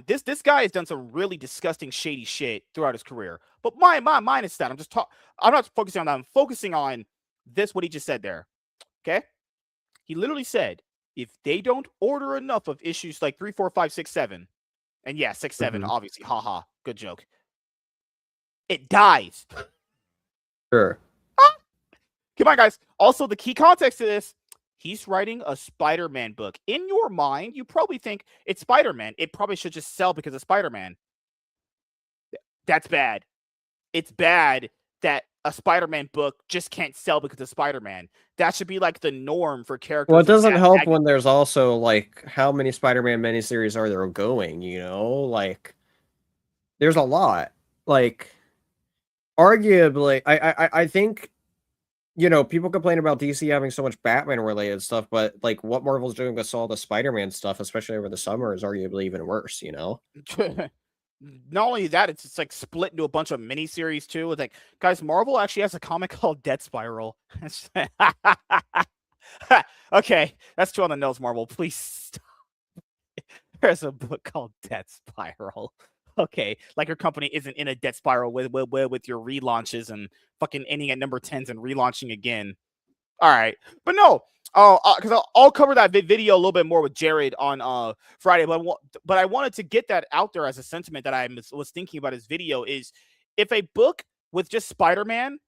this guy has done some really disgusting, shady shit throughout his career. But my minus that. I'm not focusing on that. I'm focusing on this. What he just said there. Okay, he literally said if they don't order enough of issues like 3, 4, 5, 6, 7, and yeah, 6, 7, obviously, haha, good joke. It dies. Sure. Come on, guys. Also, the key context to this, he's writing a Spider-Man book. In your mind, you probably think it's Spider-Man. It probably should just sell because of Spider-Man. That's bad. It's bad that a Spider-Man book just can't sell because of Spider-Man. That should be like the norm for characters. Well, it doesn't help when there's also like how many Spider-Man miniseries are there going, you know? Like there's a lot. Like arguably, I think you know, people complain about DC having so much Batman related stuff, but like what Marvel's doing with all the Spider-Man stuff, especially over the summer, is arguably even worse, you know? Not only that, it's like split into a bunch of miniseries too. It's like, guys, Marvel actually has a comic called Death Spiral. Okay, that's 2 on the nose, Marvel. Please stop. There's a book called Death Spiral. Okay, like your company isn't in a death spiral with your relaunches and fucking ending at number 10s and relaunching again. All right, but no, because I'll cover that video a little bit more with Jared on Friday. But I wanted to get that out there as a sentiment that I was thinking about his video is if a book with just Spider-Man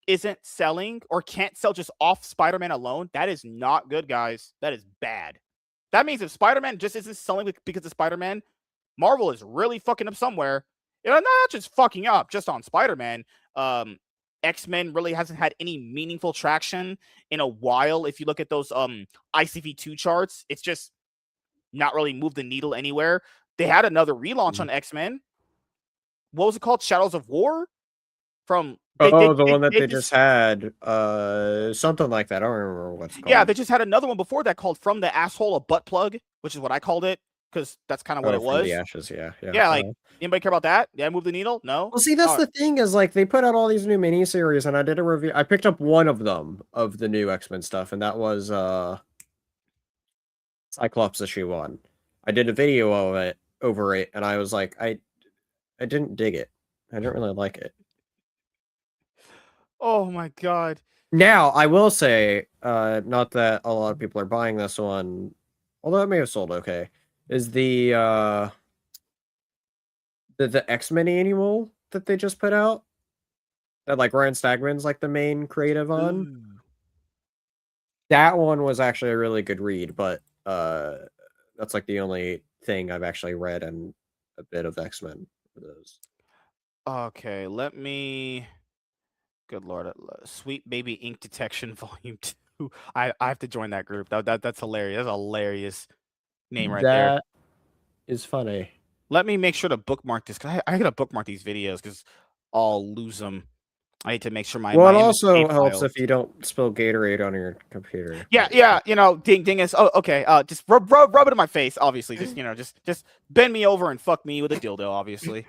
isn't selling or can't sell just off Spider-Man alone, that is not good, guys. That is bad. That means if Spider-Man just isn't selling because of Spider-Man, Marvel is really fucking up somewhere. You know, not just fucking up just on Spider-Man. X-Men really hasn't had any meaningful traction in a while. If you look at those ICV2 charts, it's just not really moved the needle anywhere. They had another relaunch on X-Men. What was it called? Shadows of War? The one that they just had. Something like that. I don't remember what's called. Yeah, they just had another one before that called From the Asshole a Butt Plug, which is what I called it. Because that's kind of what it was. The ashes, yeah. Yeah, like, anybody care about that? Yeah, move the needle? No? Well, see, that's the thing is, like, they put out all these new miniseries, and I did a review. I picked up one of them, of the new X-Men stuff, and that was, Cyclops issue 1. I did a video of it, over it, and I was like, I didn't dig it. I didn't really like it. Oh my god. Now, I will say, not that a lot of people are buying this one, although it may have sold okay, is the X-Men annual that they just put out that like Ryan Stegman's like the main creative on. Ooh. That one was actually a really good read, but that's like the only thing I've actually read and a bit of X-Men for those. Okay, let me. Good lord, Sweet Baby Ink Detection Volume 2. I have to join that group. That's hilarious. That's a hilarious name right there. That is funny. Let me make sure to bookmark this because I gotta bookmark these videos because I'll lose them. I need to make sure my. Well, my it also MSK helps file. if you don't spill Gatorade on your computer. Yeah. You know, ding is. Oh, okay. Just rub it in my face. Obviously, just bend me over and fuck me with a dildo. Obviously,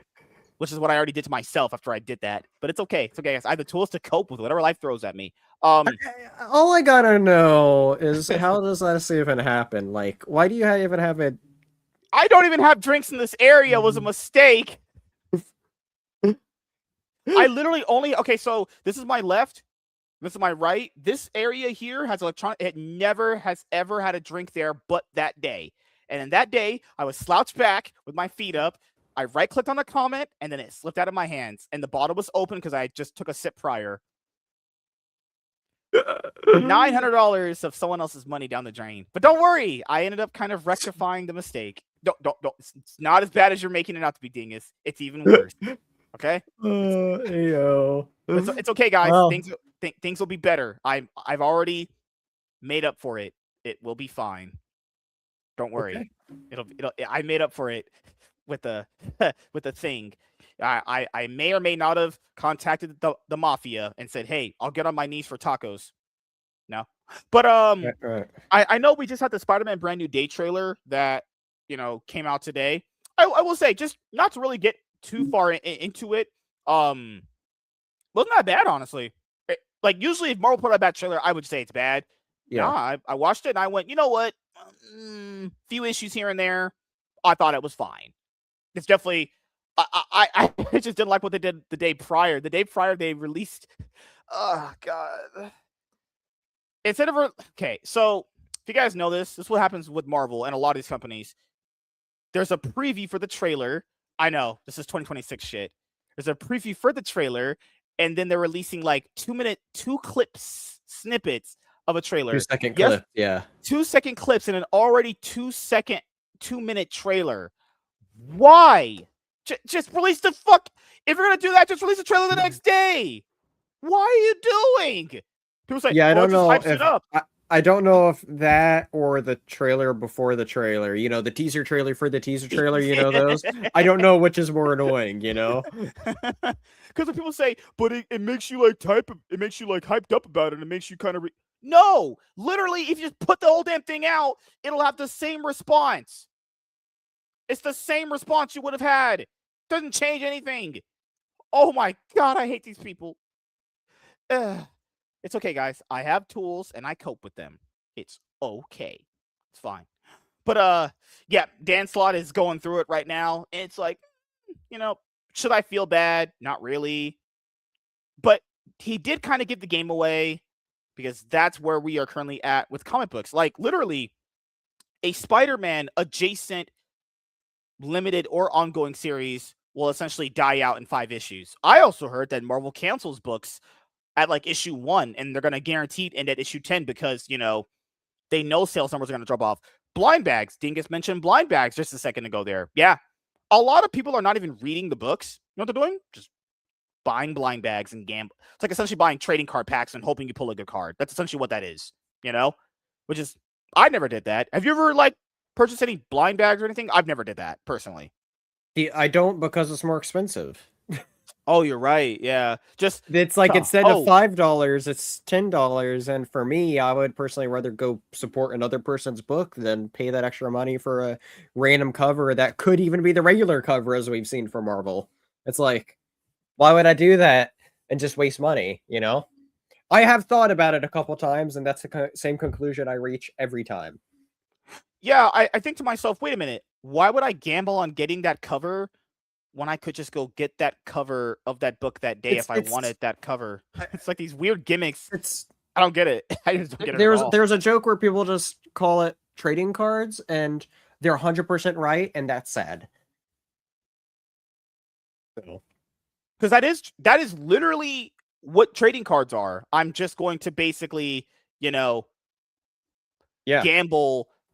which is what I already did to myself after I did that. But it's okay. It's okay, guys. I have the tools to cope with whatever life throws at me. All I gotta know is how does that even happen? Like, why do you even have it? I don't even have drinks in this area. It was a mistake. I literally only so this is my left, this is my right. This area here has electronic. It never has ever had a drink there, but that day. And in that day, I was slouched back with my feet up. I right-clicked on the comment, and then it slipped out of my hands, and the bottle was open because I just took a sip prior. $900 of someone else's money down the drain. But don't worry, I ended up kind of rectifying the mistake. Don't. It's not as bad as you're making it out to be, dingus. It's even worse. Okay. It's okay, guys. Wow. Things will be better. I've already made up for it. It will be fine. Don't worry. Okay. I made up for it with the thing. I may or may not have contacted the mafia and said, "Hey, I'll get on my knees for tacos." No. But Right. I know we just had the Spider-Man brand new day trailer that came out today. I will say, just not to really get too far into it. Wasn't that bad, honestly. Like usually, if Marvel put out a bad trailer, I would say it's bad. Yeah. Nah, I watched it and I went, you know what? Few issues here and there. I thought it was fine. It's definitely. I just didn't like what they did the day prior. The day prior, they released. Oh God. Instead of okay, so if you guys know this is what happens with Marvel and a lot of these companies. There's a preview for the trailer. I know this is 2026 shit. There's a preview for the trailer, and then they're releasing like 2 clips, snippets of a trailer. 2-second clip, yeah. 2-second clips in an already 2-minute trailer. Why? Just release the fuck. If you're gonna do that, just release the trailer the next day. Why are you doing? People say, yeah, I don't know hypes it up. I don't know if that or the trailer before the trailer, the teaser trailer for the teaser trailer, those. I don't know which is more annoying, Because when people say, but it makes you it makes you like hyped up about it. It makes you kind of no, literally, if you just put the whole damn thing out, it'll have the same response. It's the same response you would have had. Doesn't change anything. Oh my God, I hate these people. It's okay, guys. I have tools and I cope with them. It's okay. It's fine. But yeah, Dan Slott is going through it right now. And it's like, should I feel bad? Not really. But he did kind of give the game away because that's where we are currently at with comic books. Like literally a Spider-Man adjacent limited or ongoing series will essentially die out in 5 issues. I also heard that Marvel cancels books at like issue 1 and they're going to guarantee it end at issue 10 because, they know sales numbers are going to drop off. Blind bags. Dingus mentioned blind bags just a second ago there. Yeah. A lot of people are not even reading the books. You know what they're doing? Just buying blind bags and gamble. It's like essentially buying trading card packs and hoping you pull a good card. That's essentially what that is, which is, I never did that. Have you ever purchased any blind bags or anything? I've never did that personally. I don't because it's more expensive. Oh, you're right. Yeah. Just it's like instead of $5, it's $10. And for me, I would personally rather go support another person's book than pay that extra money for a random cover that could even be the regular cover as we've seen for Marvel. It's like, why would I do that and just waste money? I have thought about it a couple times, and that's the same conclusion I reach every time. Yeah, I think to myself, wait a minute, why would I gamble on getting that cover when I could just go get that cover of that book that day if I wanted that cover? It's like these weird gimmicks. I don't get it. I just don't get it at all. There's a joke where people just call it trading cards, and they're 100% right, and that's sad. Because that is literally what trading cards are. I'm just going to basically, gamble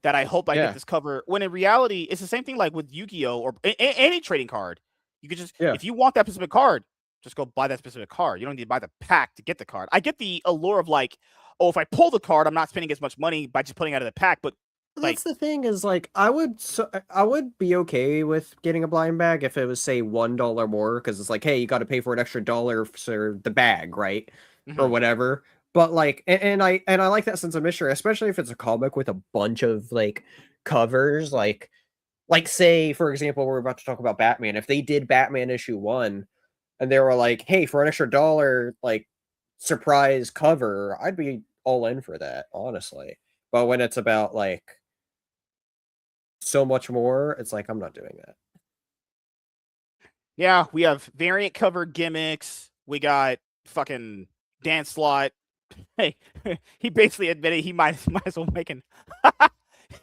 that I hope I get this cover. When in reality, it's the same thing like with Yu-Gi-Oh! Or any trading card. You could just, if you want that specific card, just go buy that specific card. You don't need to buy the pack to get the card. I get the allure of if I pull the card, I'm not spending as much money by just putting it out of the pack. But that's the thing is I would be okay with getting a blind bag if it was say $1 more because it's like, hey, you got to pay for an extra $1 for the bag, right? Mm-hmm. Or whatever. But and I like that sense of mystery, especially if it's a comic with a bunch of covers, like say for example, we're about to talk about Batman. If they did Batman issue 1, and they were like, hey, for an extra $1, surprise cover, I'd be all in for that, honestly. But when it's about so much more, it's like I'm not doing that. Yeah, we have variant cover gimmicks. We got fucking Dan Slott. Hey, he basically admitted he might as well make an.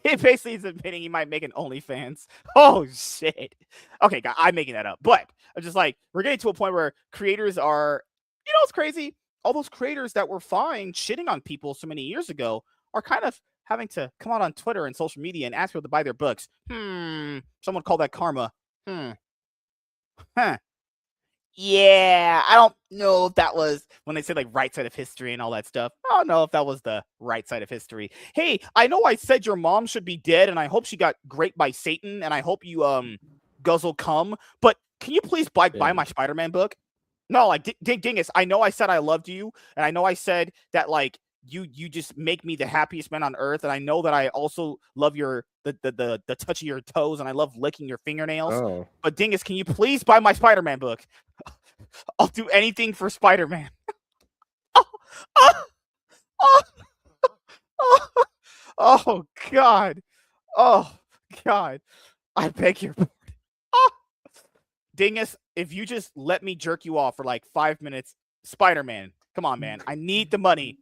He basically is admitting he might make an OnlyFans. Oh shit. Okay, God, I'm making that up, but I'm just we're getting to a point where creators are. It's crazy. All those creators that were fine shitting on people so many years ago are kind of having to come out on Twitter and social media and ask people to buy their books. Someone called that karma. Huh. Yeah, I don't know if that was when they say right side of history and all that stuff. I don't know if that was the right side of history. Hey, I know I said your mom should be dead and I hope she got raped by Satan and I hope you guzzle cum, but can you please buy my Spider-Man book? No, Dingus, I know I said I loved you and I know I said that you just make me the happiest man on earth, and I know that I also love the touch of your toes, and I love licking your fingernails. Oh. But Dingus, can you please buy my Spider-Man book? I'll do anything for Spider-Man. oh, oh, oh, oh, oh God. Oh God. I beg your pardon. Oh. Dingus, if you just let me jerk you off for like 5 minutes, Spider-Man. Come on, man. I need the money.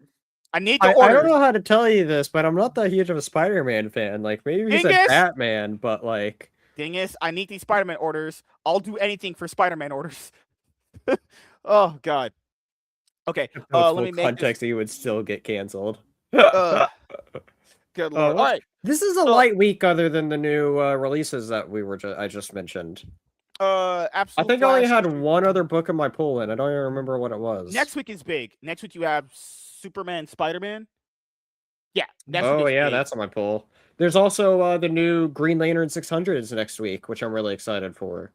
I need the I orders. don't know how to tell you this, but I'm not that huge of a Spider-Man fan. Like, maybe he's Dingus! a Batman, but like... Dingus, I need these Spider-Man orders. I'll do anything for Spider-Man orders. Oh, God. Okay, let me make context, he would still get canceled. Good Lord. All right. This is a light week other than the new releases that I just mentioned. Absolutely. I think I only had one other book in my pool, and I don't even remember what it was. Next week is big. Next week you have Superman, Spider-Man. Yeah. That's on my poll. There's also the new Green Lantern 600s next week, which I'm really excited for.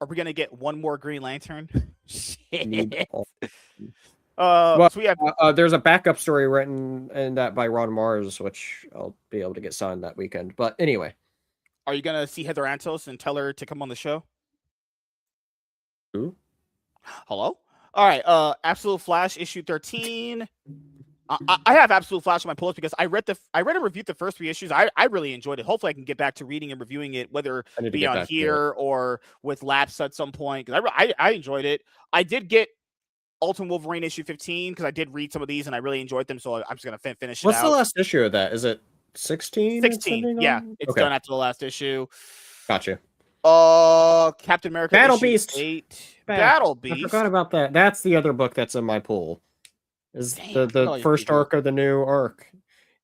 Are we gonna get one more Green Lantern? Shit. So we have there's a backup story written in that by Ron Mars, which I'll be able to get signed that weekend. But anyway, are you gonna see Heather Antos and tell her to come on the show? Who? Hello? All right. Absolute Flash issue 13. I have Absolute Flash on my pull-ups because I read and reviewed the first 3 issues. I really enjoyed it. Hopefully I can get back to reading and reviewing it, whether it be on here or with Laps at some point. Because I enjoyed it. I did get Ultimate Wolverine issue 15 because I did read some of these and I really enjoyed them. So I'm just gonna finish it. What's the last issue of that? Is it 16? 16. Yeah, it's done after the last issue. Gotcha. Captain America Battle Beast 8. Battle Beast. I forgot about that. That's the other book that's in my pool. Is the first arc of the new arc.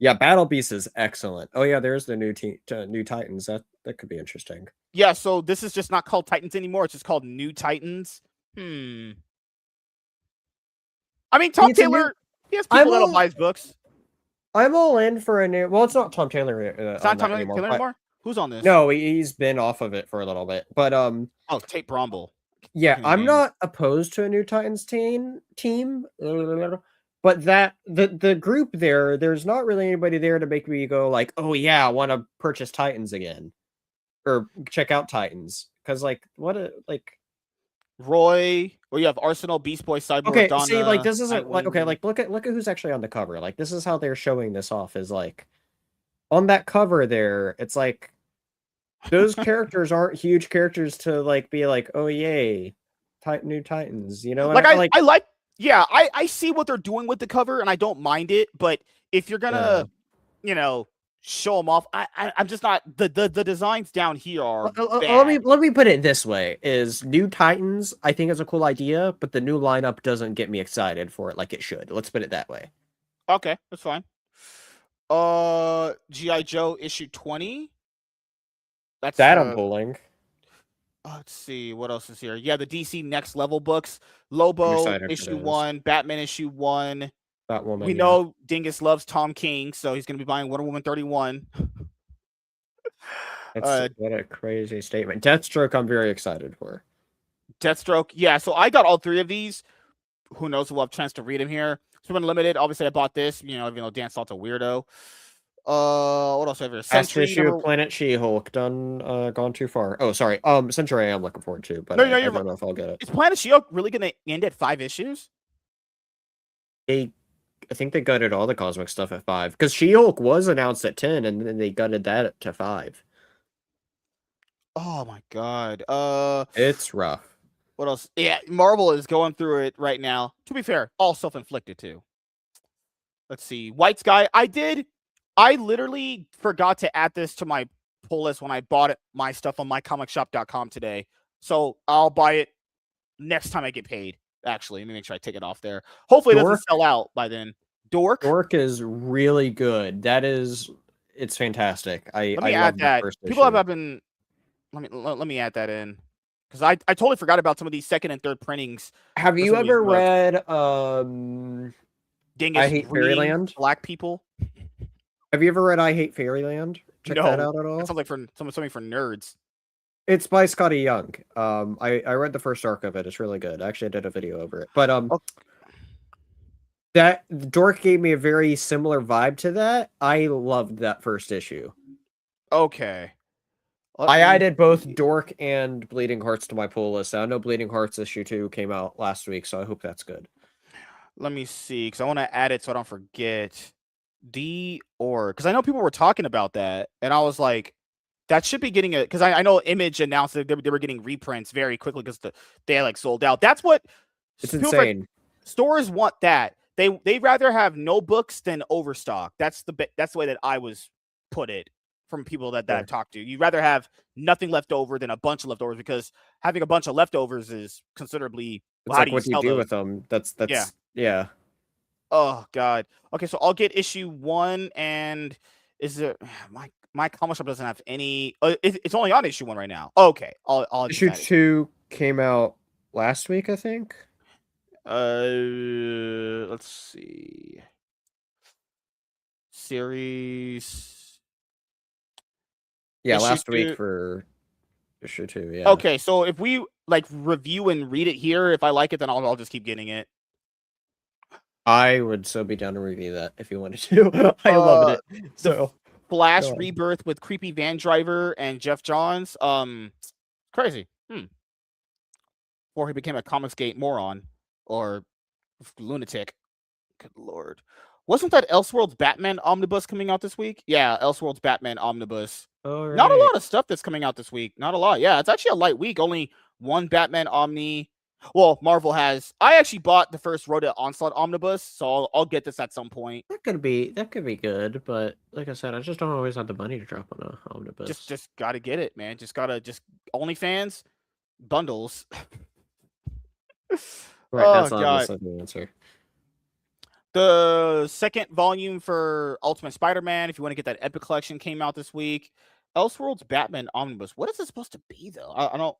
Yeah, Battle Beast is excellent. Oh yeah, there's the new Titans. That could be interesting. Yeah, so this is just not called Titans anymore. It's just called New Titans. I mean, Tom Taylor, he has people that'll buy his books. I'm all in for a new... Well, it's not Tom Taylor. It's not Tom Taylor anymore? Who's on this? No, he's been off of it for a little bit. But Oh, Tate Bromble. Yeah, I'm not opposed to a new Titans team. But the group there's not really anybody there to make me go like, oh yeah, I want to purchase Titans again. Or check out Titans. Because Roy, or you have Arsenal, Beast Boy, Cyborg, okay, Donna, see, like this isn't like okay, like look at who's actually on the cover. Like this is how they're showing this off. Is like on that cover there, it's like those characters aren't huge characters to like be like, oh yay, new Titans, you know? Like I see what they're doing with the cover and I don't mind it, but if you're gonna, show them off, I'm just not the designs down here are let me put it this way: is new Titans I think is a cool idea, but the new lineup doesn't get me excited for it like it should. Let's put it that way. Okay, that's fine. G.I. Joe issue 20. That's that I'm pulling. Let's see what else is here. Yeah, the DC Next Level books. Lobo issue 1, Batman issue 1. Batwoman. We know Dingus loves Tom King, so he's going to be buying Wonder Woman 31. That's what a crazy statement. Deathstroke, I'm very excited for. Deathstroke, yeah. So I got all 3 of these. Who knows? We'll have a chance to read them here. Superman Limited. Obviously, I bought this. Even though Dan Salt's a weirdo. What else? Last issue of Planet She-Hulk gone too far. Oh, sorry. Century I'm looking forward to, but I don't know if I'll get it. Is Planet She-Hulk really going to end at 5 issues? I think they gutted all the cosmic stuff at 5 because She-Hulk was announced at 10, and then they gutted that to 5. Oh my god. It's rough. What else? Yeah, Marvel is going through it right now. To be fair, all self-inflicted too. Let's see. White Sky. I literally forgot to add this to my pull list when I bought my stuff on mycomicshop.com today. So I'll buy it next time I get paid. Actually, let me make sure I take it off there. Hopefully it doesn't sell out by then. Dork is really good. It's fantastic. Let me add that. People have been. Let me add that in because I totally forgot about some of these second and third printings. Have you ever read Dingus I Hate Fairyland? Black People. Have you ever read I Hate Fairyland? Check that out at all. That sounds like something for nerds. It's by Scotty Young. I read the first arc of it. It's really good. Actually, I did a video over it. But That Dork gave me a very similar vibe to that. I loved that first issue. Okay. I added both Dork and Bleeding Hearts to my pull list. I know Bleeding Hearts issue 2 came out last week, so I hope that's good. Let me see, because I want to add it so I don't forget. Because I know people were talking about that, and I was like, that should be getting it, because I know Image announced that they were getting reprints very quickly because they like sold out. That's what it's insane. Stores want that. They'd rather have no books than overstock. That's the way that I was put it from people that I've talked to. You'd rather have nothing left over than a bunch of leftovers, because having a bunch of leftovers is considerably. It's like, what do you do with them? That's yeah. Oh God. Okay, so I'll get issue 1, and is there my comic shop doesn't have any. It's only on issue 1 right now. Okay, I'll issue 2 came out last week, I think. Let's see. Series. Yeah, last week for issue 2. Yeah. Okay, so if we like review and read it here, if I like it, then I'll just keep getting it. I would so be down to review that if you wanted to. I loved it. So Flash Rebirth with creepy van driver and Jeff Johns. Crazy. Or he became a Comicsgate moron or lunatic. Good lord. Wasn't that Elseworlds Batman Omnibus coming out this week? Yeah, Elseworlds Batman Omnibus. Right. Not a lot of stuff that's coming out this week. Not a lot. Yeah, it's actually a light week. Only one Batman Omni. Well, Marvel has. I actually bought the first Road to Onslaught Omnibus, so I'll get this at some point. That could be good, but like I said, I just don't always have the money to drop on a omnibus. Just gotta get it, man. Just OnlyFans bundles. Right, that's honestly the answer. The second volume for Ultimate Spider-Man, if you want to get that Epic Collection, came out this week. Elseworlds Batman Omnibus. What is it supposed to be, though? I don't.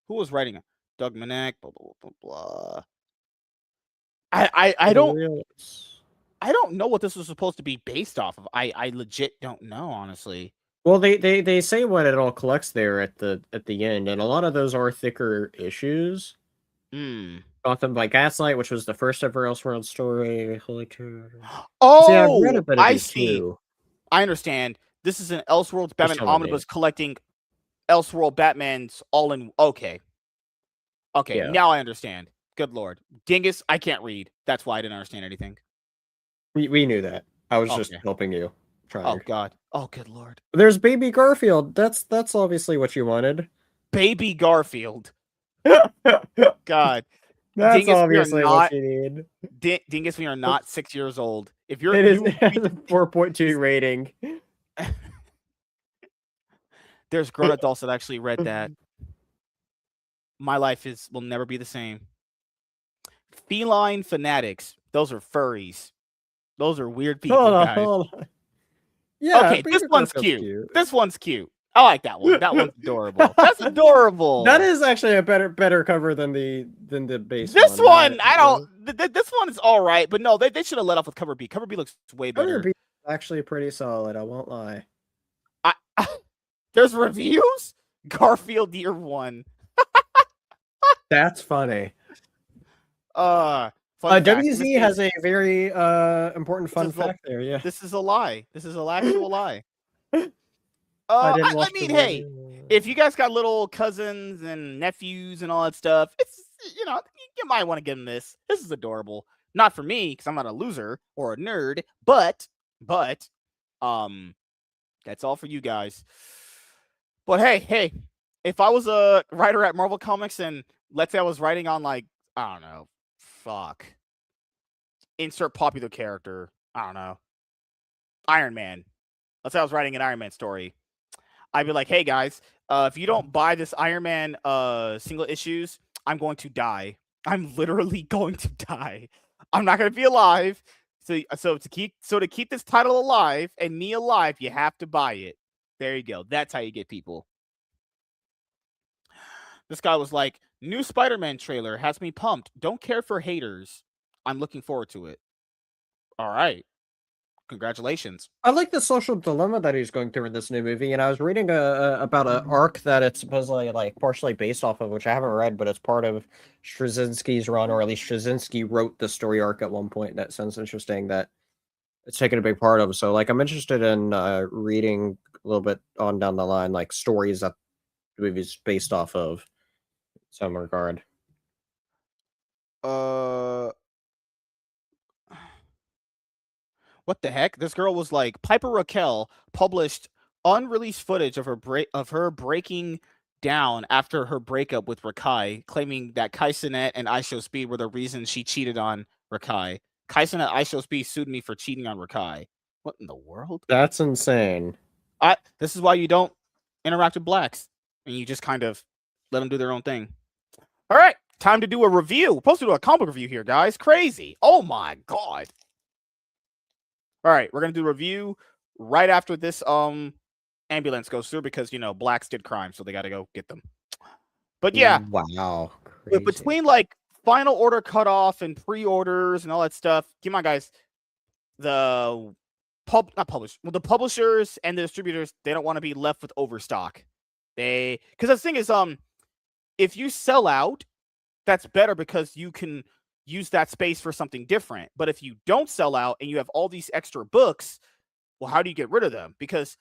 Who was writing it? Doug Manek. Blah blah blah blah. I don't know what this was supposed to be based off of. I legit don't know, honestly. Well, they say what it all collects there at the end, and a lot of those are thicker issues. Gotham by Gaslight, which was the first ever Elseworlds story. Holy cow! Oh, see, I've read a bit of I see. Too. I understand. This is an Elseworlds Batman Omnibus collecting Elseworld Batman's all in. Okay. Yeah. Now I understand. Good lord, Dingus! I can't read. That's why I didn't understand anything. We knew that. I was just helping you. Trying. Oh God. Oh good lord. There's Baby Garfield. That's obviously what you wanted. Baby Garfield. God. That's Dingus, obviously what you need. Dingus, we are not 6 years old. If you're it has a 4.2 rating. There's grown adults that actually read that. My life will never be the same. Feline fanatics. Those are furries. Those are weird people, guys. Hold on. Yeah. Okay, this one's cute. This one's cute. I like that one. That one's adorable. That's adorable. That is actually a better cover than the base. This one, I don't. This one is all right, but no, they should have let off with cover B. Cover B looks way better. Cover B is actually pretty solid. I won't lie. There's reviews. Garfield Year 1. That's funny. WZ has a very important fun fact there. Yeah, this is a lie. This is an actual lie. I mean, hey, if you guys got little cousins and nephews and all that stuff, it's you might want to give them this. This is adorable. Not for me because I'm not a loser or a nerd, but that's all for you guys. But hey, if I was a writer at Marvel Comics and let's say I was writing on like I don't know, insert popular character, I don't know, Iron Man. Let's say I was writing an Iron Man story. I'd be like, hey guys, if you don't buy this Iron Man single issues, I'm going to die. I'm literally going to die. I'm not going to be alive. So to keep this title alive and me alive, you have to buy it. There you go. That's how you get people. This guy was like, new Spider-Man trailer has me pumped. Don't care for haters. I'm looking forward to it. All right. congratulations. I like the social dilemma that he's going through in this new movie, and I was reading about an arc that it's supposedly like partially based off of, which I haven't read, but it's part of Straczynski's run, or at least Straczynski wrote the story arc at one point. That sounds interesting. That it's taken a big part of. So, like, I'm interested in reading a little bit on down the line, like stories that the movie's based off of, in some regard. What the heck? This girl was like, Piper Raquel published unreleased footage of her breaking down after her breakup with Rakai, claiming that Kai Cenat and IShowSpeed were the reason she cheated on Rakai. Kai Cenat IShowSpeed sued me for cheating on Rakai. What in the world? That's insane. This is why you don't interact with blacks, and you just kind of let them do their own thing. All right, time to do a review. We're supposed to do a comic review here, guys. Crazy. Oh my god. All right, we're gonna do a review right after this ambulance goes through, because blacks did crime, so they got to go get them. But yeah, wow, crazy. Between like final order cutoff and pre-orders and all that stuff, keep on, guys. The publishers and the distributors, they don't want to be left with overstock. Because the thing is, if you sell out, that's better because you can use that space for something different. But if you don't sell out and you have all these extra books, well, how do you get rid of them? Because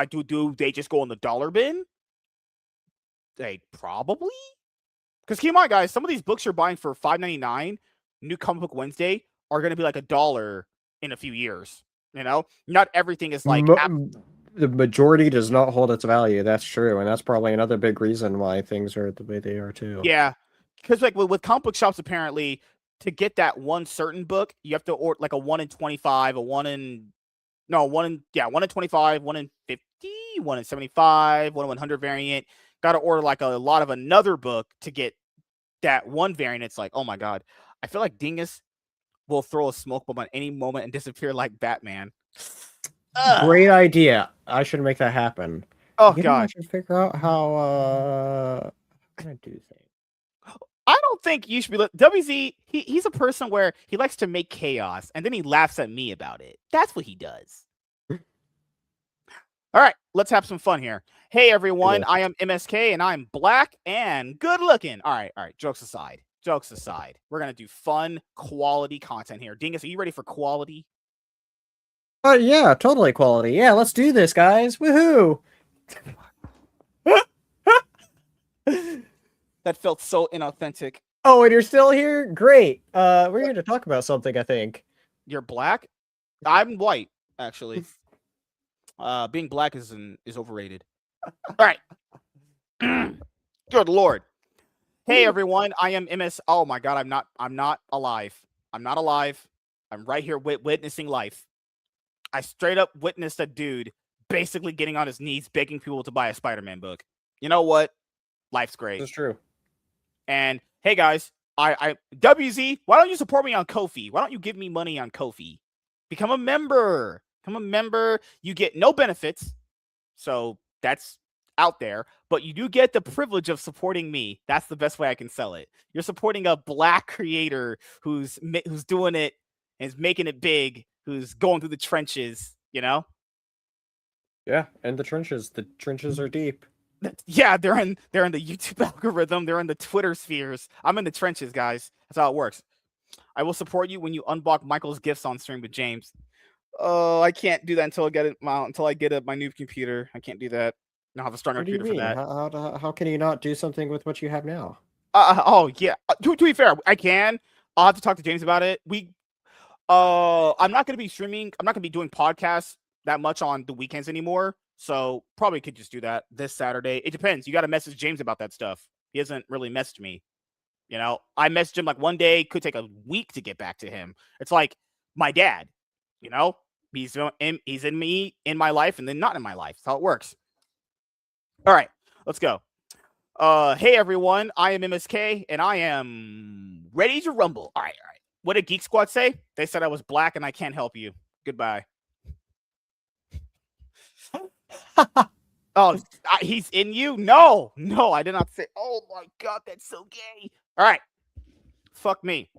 do they just go in the dollar bin? They probably. Because keep in mind, guys, some of these books you're buying for $5.99, New Comic Book Wednesday, are going to be like $1 in a few years. Not everything is like the majority does not hold its value. That's true, and that's probably another big reason why things are the way they are too. Yeah, because like with comic book shops, apparently to get that one certain book, you have to order like a 1 in 25, 1 in 25, 1 in 50, 1 in 75, 1 in 100 variant. Got to order like a lot of another book to get that one variant. It's like, oh my god, I feel like Dingus will throw a smoke bomb at any moment and disappear like Batman. Great idea. I should make that happen. Oh god, I should figure out how I'm gonna do things. I don't think you should be. WZ, he's a person where he likes to make chaos and then he laughs at me about it. That's what he does. All right, let's have some fun here. Hey everyone, I am MSK and I'm black and good looking. All right. Jokes aside, we're gonna do fun, quality content here. Dingus, are you ready for quality? Yeah, totally quality. Yeah, let's do this, guys. Woohoo! That felt so inauthentic. Oh, and you're still here? Great. We're here to talk about something, I think. You're black? I'm white, actually. Being black is overrated. All right. Good Lord. Hey everyone, I am MS. Oh my god, I'm not alive. I'm not alive. I'm right here witnessing life. I straight up witnessed a dude basically getting on his knees begging people to buy a Spider-Man book. You know what? Life's great. That's true. And hey guys, I WZ, why don't you support me on Ko-fi? Why don't you give me money on Ko-fi? Become a member. You get no benefits. So that's out there, but you do get the privilege of supporting me. That's the best way I can sell it. You're supporting a black creator who's doing it and is making it big, who's going through the trenches, Yeah, and the trenches. The trenches are deep. Yeah, they're in the YouTube algorithm. They're in the Twitter spheres. I'm in the trenches, guys. That's how it works. I will support you when you unbox Michael's gifts on stream with James. Oh, I can't do that until I get my new computer. I can't do that. I don't have a stronger computer for that. How can you not do something with what you have now? Oh yeah. To be fair, I can. I'll have to talk to James about it. I'm not going to be streaming. I'm not going to be doing podcasts that much on the weekends anymore. So probably could just do that this Saturday. It depends. You got to message James about that stuff. He hasn't really messaged me. I messaged him like one day. Could take a week to get back to him. It's like my dad. He's in my life and then not in my life. That's how it works. All right, let's go. Hey everyone, I am MSK and I am ready to rumble. All right. What did Geek Squad say? They said I was black and I can't help you. Goodbye. Oh, he's in you? No, I did not say. Oh my god, that's so gay. All right, fuck me.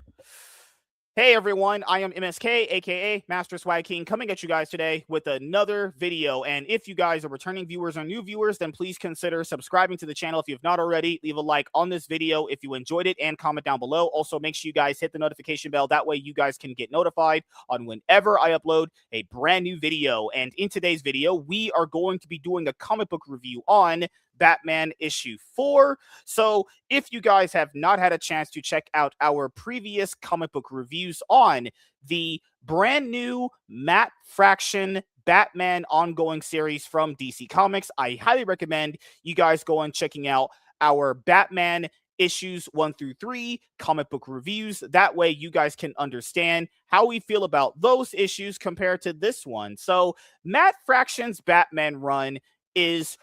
Hey everyone, I am MSK, aka Master Swag King, coming at you guys today with another video. And if you guys are returning viewers or new viewers, then please consider subscribing to the channel if you have not already. Leave a like on this video if you enjoyed it and comment down below. Also, make sure you guys hit the notification bell. That way you guys can get notified on whenever I upload a brand new video. And in today's video, we are going to be doing a comic book review on Batman issue 4. So if you guys have not had a chance to check out our previous comic book reviews on the brand new Matt Fraction Batman ongoing series from DC Comics, I highly recommend you guys go and checking out our Batman issues 1 through 3 comic book reviews. That way you guys can understand how we feel about those issues compared to this one. So Matt Fraction's Batman run is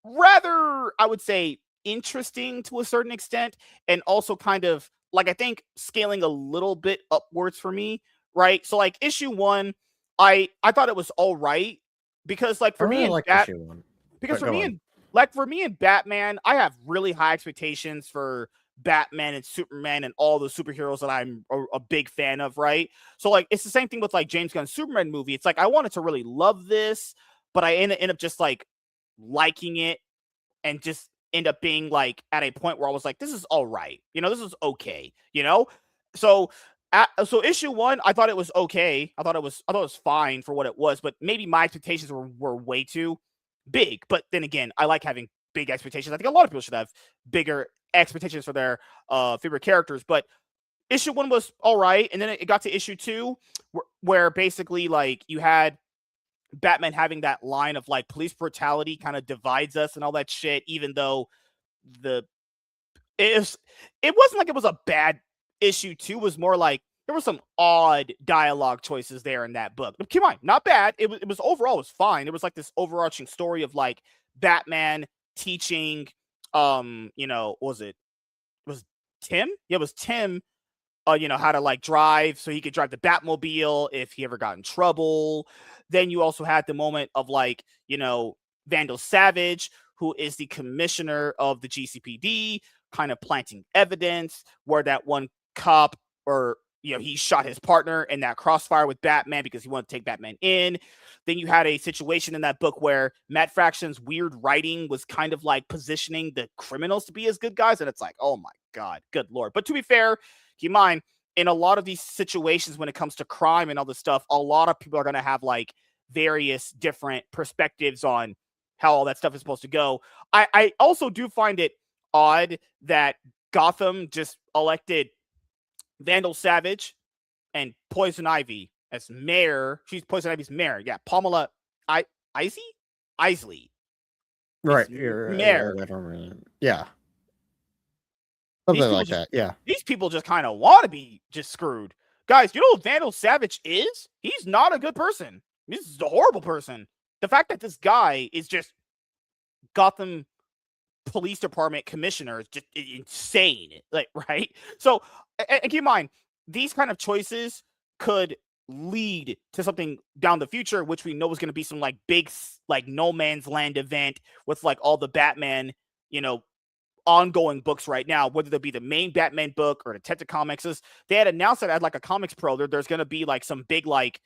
rather, I would say, interesting to a certain extent, and also kind of like, I think, scaling a little bit upwards for me, right? So like issue 1, I thought it was all right, because like for me and issue 1. Because for me and Batman, I have really high expectations for Batman and Superman and all the superheroes that I'm a big fan of, right? So like it's the same thing with like James Gunn's Superman movie. It's like I wanted to really love this, but I end up just like liking it and just end up being like at a point where I was like, this is all right, this is okay, so issue 1, I thought it was okay. I thought it was fine for what it was, but maybe my expectations were way too big. But then again, I like having big expectations. I think a lot of people should have bigger expectations for their favorite characters. But issue 1 was all right, and then it got to issue 2 where basically like you had Batman having that line of like police brutality kind of divides us and all that shit, even though it wasn't like it was a bad issue 2. It was more like there were some odd dialogue choices there in that book. But keep in mind, not bad. It was overall, it was fine. It was like this overarching story of like Batman teaching was Tim? Yeah, it was Tim how to like drive so he could drive the Batmobile if he ever got in trouble. Then you also had the moment of like, Vandal Savage, who is the commissioner of the GCPD, kind of planting evidence where that one cop he shot his partner in that crossfire with Batman because he wanted to take Batman in. Then you had a situation in that book where Matt Fraction's weird writing was kind of like positioning the criminals to be as good guys. And it's like, oh my God, good Lord. But to be fair, keep in mind, in a lot of these situations when it comes to crime and all this stuff, a lot of people are going to have like various different perspectives on how all that stuff is supposed to go. I also do find it odd that Gotham just elected Vandal Savage and Poison Ivy as mayor. She's Poison Ivy's mayor. Yeah, Pamela Isley. Right. Mayor. Yeah. Something like that. Yeah. These people just kind of want to be just screwed. Guys, you know what Vandal Savage is? He's not a good person. This is a horrible person. The fact that this guy is just Gotham Police Department commissioner is just insane. Like, right? So, and keep in mind, these kind of choices could lead to something down the future, which we know is going to be some like big, like no man's land event with like all the Batman, ongoing books right now, whether they be the main Batman book or Detective Comics. They had announced that at like a Comics Pro, there's going to be like some big, like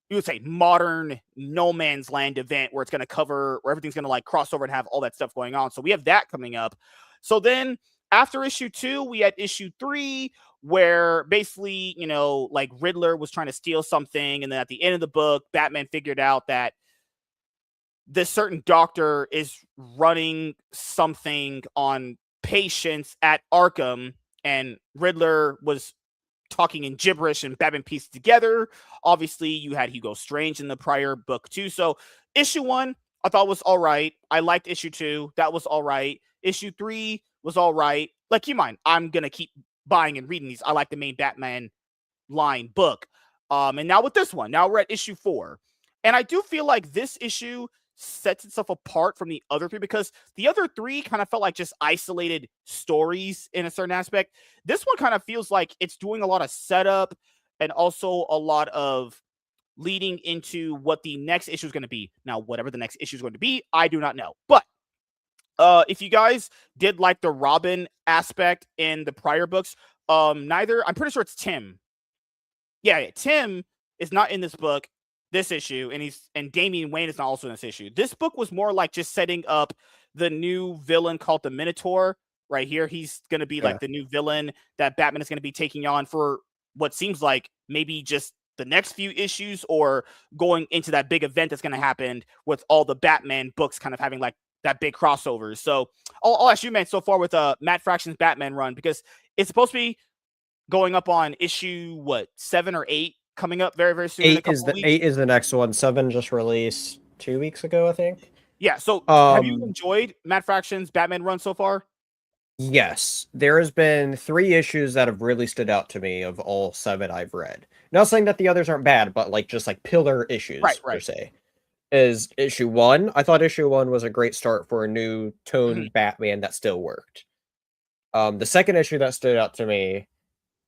you would say modern no man's land event where it's going to cover, where everything's going to like cross over and have all that stuff going on. So we have that coming up. So then after issue 2, we had issue 3 where basically, like Riddler was trying to steal something. And then at the end of the book, Batman figured out that this certain doctor is running something on patients at Arkham, and Riddler was talking in gibberish, and Batman pieced together. Obviously, you had Hugo Strange in the prior book too. So issue 1, I thought was all right. I liked issue 2. That was all right. Issue 3 was all right. Like, keep in mind, I'm going to keep buying and reading these. I like the main Batman line book. And now with this one, now we're at issue 4. And I do feel like this issue sets itself apart from the other 3, because the other 3 kind of felt like just isolated stories in a certain aspect. This one kind of feels like it's doing a lot of setup and also a lot of leading into what the next issue is going to be. Now, whatever the next issue is going to be, I do not know. But if you guys did like the Robin aspect in the prior books, I'm pretty sure it's Tim yeah, Tim is not in this book, this issue, and Damian Wayne is not also in this issue. This book was more like just setting up the new villain called the Minotaur. Right here, he's going to be like the new villain that Batman is going to be taking on for what seems like maybe just the next few issues, or going into that big event that's going to happen with all the Batman books kind of having like that big crossover. So I'll ask you, man, so far with Matt Fraction's Batman run, because it's supposed to be going up on issue 7 or 8 coming up very, very soon. 8 is the next one. 7 just released 2 weeks ago, I think. Yeah. So have you enjoyed Matt Fraction's Batman run so far? Yes, there has been 3 issues that have really stood out to me of all 7 I've read. Not saying that the others aren't bad, but like just like pillar issues per se. Is issue 1. I thought issue 1 was a great start for a new toned Batman that still worked. The second issue that stood out to me,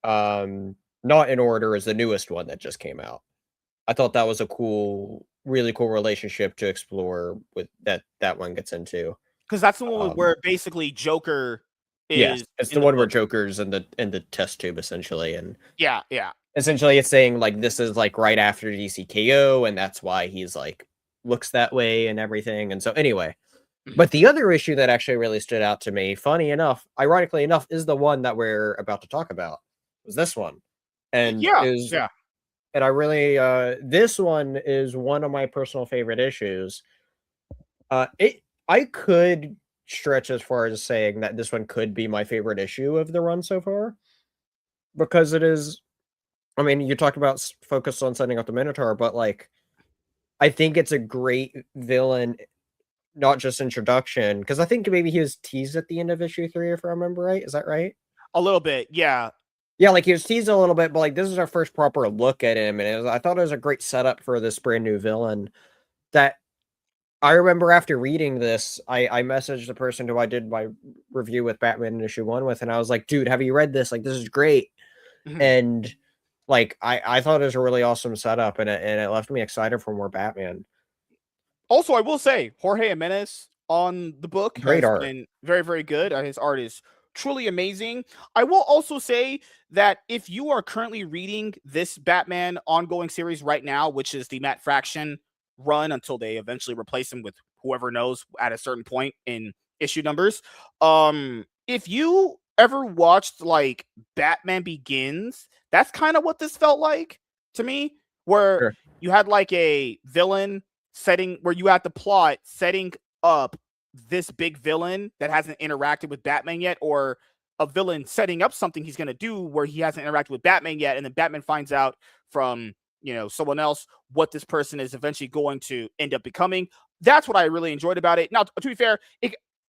not in order, is the newest one that just came out. I thought that was a really cool relationship to explore with that one gets into. Because that's the one where basically Joker is. It's the one where Joker's in the test tube essentially, and yeah. Essentially, it's saying like this is like right after DCKO, and that's why he's like looks that way and everything. And so anyway, but the other issue that actually really stood out to me, funny enough, ironically enough, is the one that we're about to talk about. Was this one, and and I really this one is one of my personal favorite issues. I could stretch as far as saying that this one could be my favorite issue of the run so far, because it is. I mean, you talked about focus on setting up the Minotaur, but like, I think it's a great villain, not just introduction, because I think maybe he was teased at the end of issue 3, if I remember right. Is that right? A little bit, yeah. Yeah, like he was teased a little bit, but like this is our first proper look at him, and I thought it was a great setup for this brand new villain. That I remember after reading this, I messaged the person who I did my review with Batman in issue 1 with, and I was like, dude, have you read this? Like, this is great. And like, I thought it was a really awesome setup, and it left me excited for more Batman. Also, I will say, Jorge Jimenez on the book great art. Been very, very good. His art is truly amazing. I will also say that if you are currently reading this Batman ongoing series right now, which is the Matt Fraction run until they eventually replace him with whoever knows at a certain point in issue numbers, if you ever watched like Batman Begins, that's kind of what this felt like to me, where you had like a villain setting, where you had the plot setting up this big villain that hasn't interacted with Batman yet, or a villain setting up something he's going to do where he hasn't interacted with Batman yet, and then Batman finds out from someone else what this person is eventually going to end up becoming. That's what I really enjoyed about it. Now, to be fair,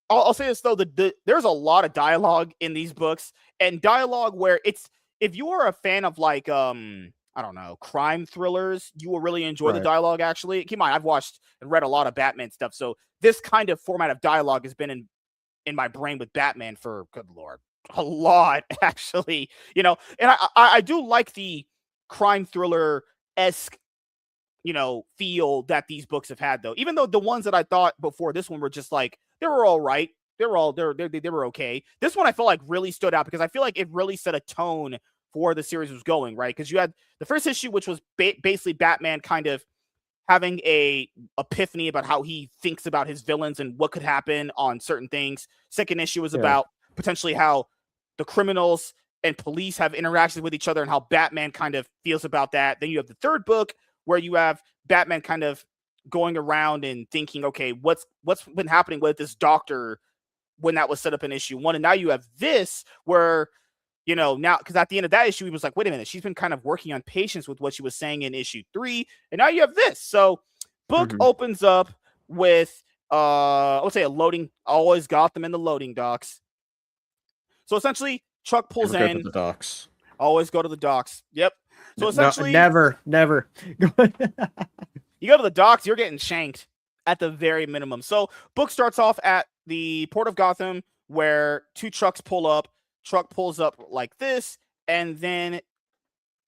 I'll say this though, there's a lot of dialogue in these books, and dialogue where if you are a fan of like I don't know, crime thrillers, you will really enjoy the dialogue. Actually, keep in mind, I've watched and read a lot of Batman stuff, so this kind of format of dialogue has been in my brain with Batman for, good lord, a lot actually. And I do like the crime thriller-esque feel that these books have had, though. Even though the ones that I thought before this one were just like, they were all right. They were okay. This one I felt like really stood out because I feel like it really set a tone for where the series was going, right? Because you had the first issue, which was basically Batman kind of having a epiphany about how he thinks about his villains and what could happen on certain things. Second issue was about potentially how the criminals and police have interactions with each other and how Batman kind of feels about that. Then you have the third book where you have Batman kind of going around and thinking, okay, what's been happening with this doctor when that was set up in issue 1. And now you have this where, now, because at the end of that issue, he was like, wait a minute, she's been kind of working on patience with what she was saying in issue 3. And now you have this. So book opens up with, I would say a loading, always got them in the loading docks. So essentially, Chuck pulls in. Go to the docks. Always go to the docks. Yep. So essentially. Never. You go to the docks, you're getting shanked at the very minimum. So book starts off at the Port of Gotham where 2 trucks pull up. Truck pulls up like this, and then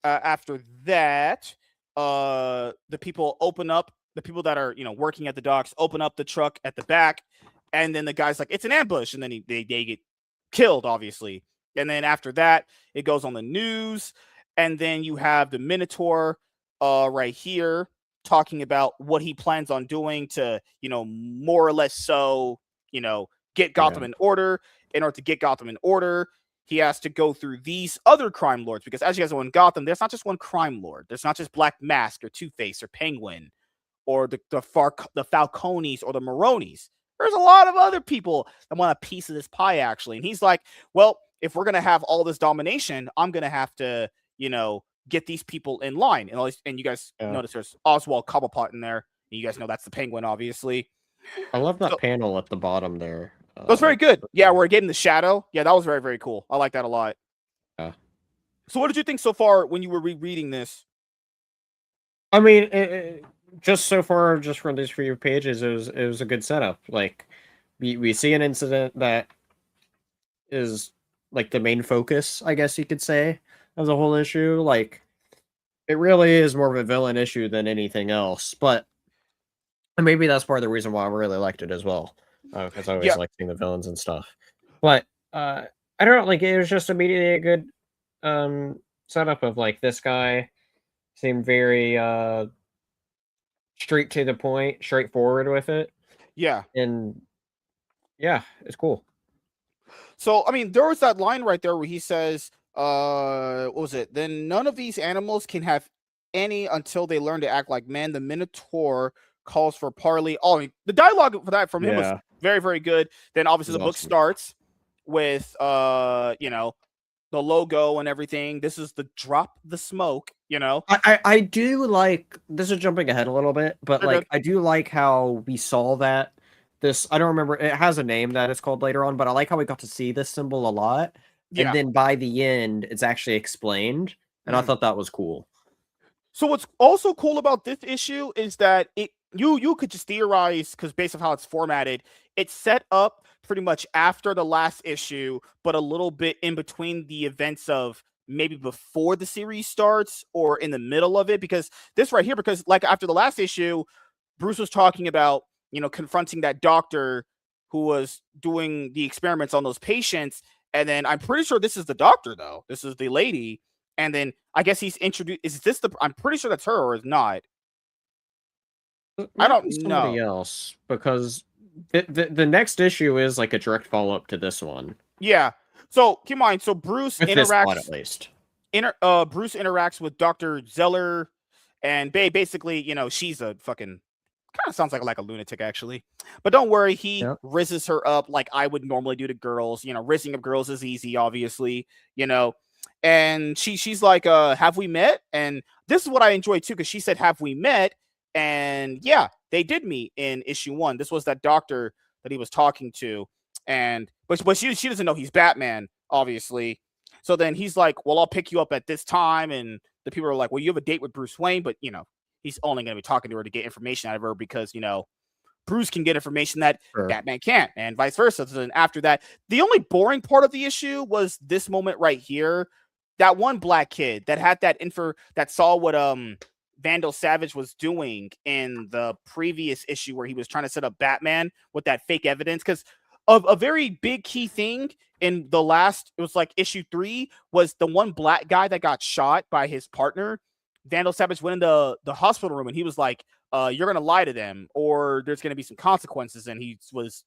after that, the people open up. The people that are working at the docks open up the truck at the back, and then the guy's like, "It's an ambush," and then they get killed, obviously. And then after that, it goes on the news, And then you have the Minotaur right here talking about what he plans on doing to, more or less get Gotham in order. In order to get Gotham in order, he has to go through these other crime lords, because as you guys know, in Gotham, there's not just one crime lord. There's not just Black Mask or Two-Face or Penguin or the Falcones or the Maronis. There's a lot of other people that want a piece of this pie, actually. And he's like, well, if we're going to have all this domination, I'm going to have to, get these people in line. And you guys notice there's Oswald Cobblepot in there. And you guys know that's the Penguin, obviously. I love that panel at the bottom there. That was very good. Yeah, where it gave him the shadow. Yeah, that was very, very cool. I like that a lot. Yeah. So what did you think so far when you were rereading this? I mean, just so far, just from these few pages, it was a good setup. Like, we see an incident that is like the main focus, I guess you could say, of the whole issue. Like, it really is more of a villain issue than anything else. But maybe that's part of the reason why I really liked it as well, because I always like seeing the villains and stuff. But I don't know, like, it was just immediately a good setup of, like, this guy seemed very straight to the point, straightforward with it. Yeah. And yeah, it's cool. So, I mean, there was that line right there where he says, what was it? Then none of these animals can have any until they learn to act like men. The Minotaur calls for parley. Oh, I mean, the dialogue for that from him was very, very good. Then obviously the book starts with, the logo and everything. This is the drop the smoke, I do like, this is jumping ahead a little bit, but like, I do like how we saw that this, I don't remember, it has a name that it's called later on, but I like how we got to see this symbol a lot. Yeah. And then by the end, it's actually explained. And I thought that was cool. So what's also cool about this issue is that you could just theorize, because based on how it's formatted, it's set up pretty much after the last issue, but a little bit in between the events of maybe before the series starts or in the middle of it. Because this right here, because like after the last issue, Bruce was talking about, confronting that doctor who was doing the experiments on those patients. And then I'm pretty sure this is the doctor, though. This is the lady. And then I guess he's introduced. Is this I'm pretty sure that's her, or is not? I don't know. Somebody else, because the next issue is like a direct follow up to this one. Yeah. So keep in mind. So Bruce with interacts. Plot, at least. Bruce interacts with Dr. Zeller, and basically, she's a fucking. Kind of sounds like a lunatic, actually. But don't worry, he rizzes her up like I would normally do to girls. Rizzing up girls is easy, obviously, And she's like, have we met? And this is what I enjoy, too, because she said, have we met? And yeah, they did meet in issue 1. This was that doctor that he was talking to. But she doesn't know he's Batman, obviously. So then he's like, well, I'll pick you up at this time. And the people are like, well, you have a date with Bruce Wayne, but, he's only going to be talking to her to get information out of her because, Bruce can get information that Batman can't, and vice versa. So then after that, the only boring part of the issue was this moment right here. That one black kid that had that that saw what Vandal Savage was doing in the previous issue where he was trying to set up Batman with that fake evidence. Because of a very big key thing in the last, it was like issue 3, was the one black guy that got shot by his partner. Vandal Savage went in the hospital room and he was like, you're going to lie to them or there's going to be some consequences. And he was,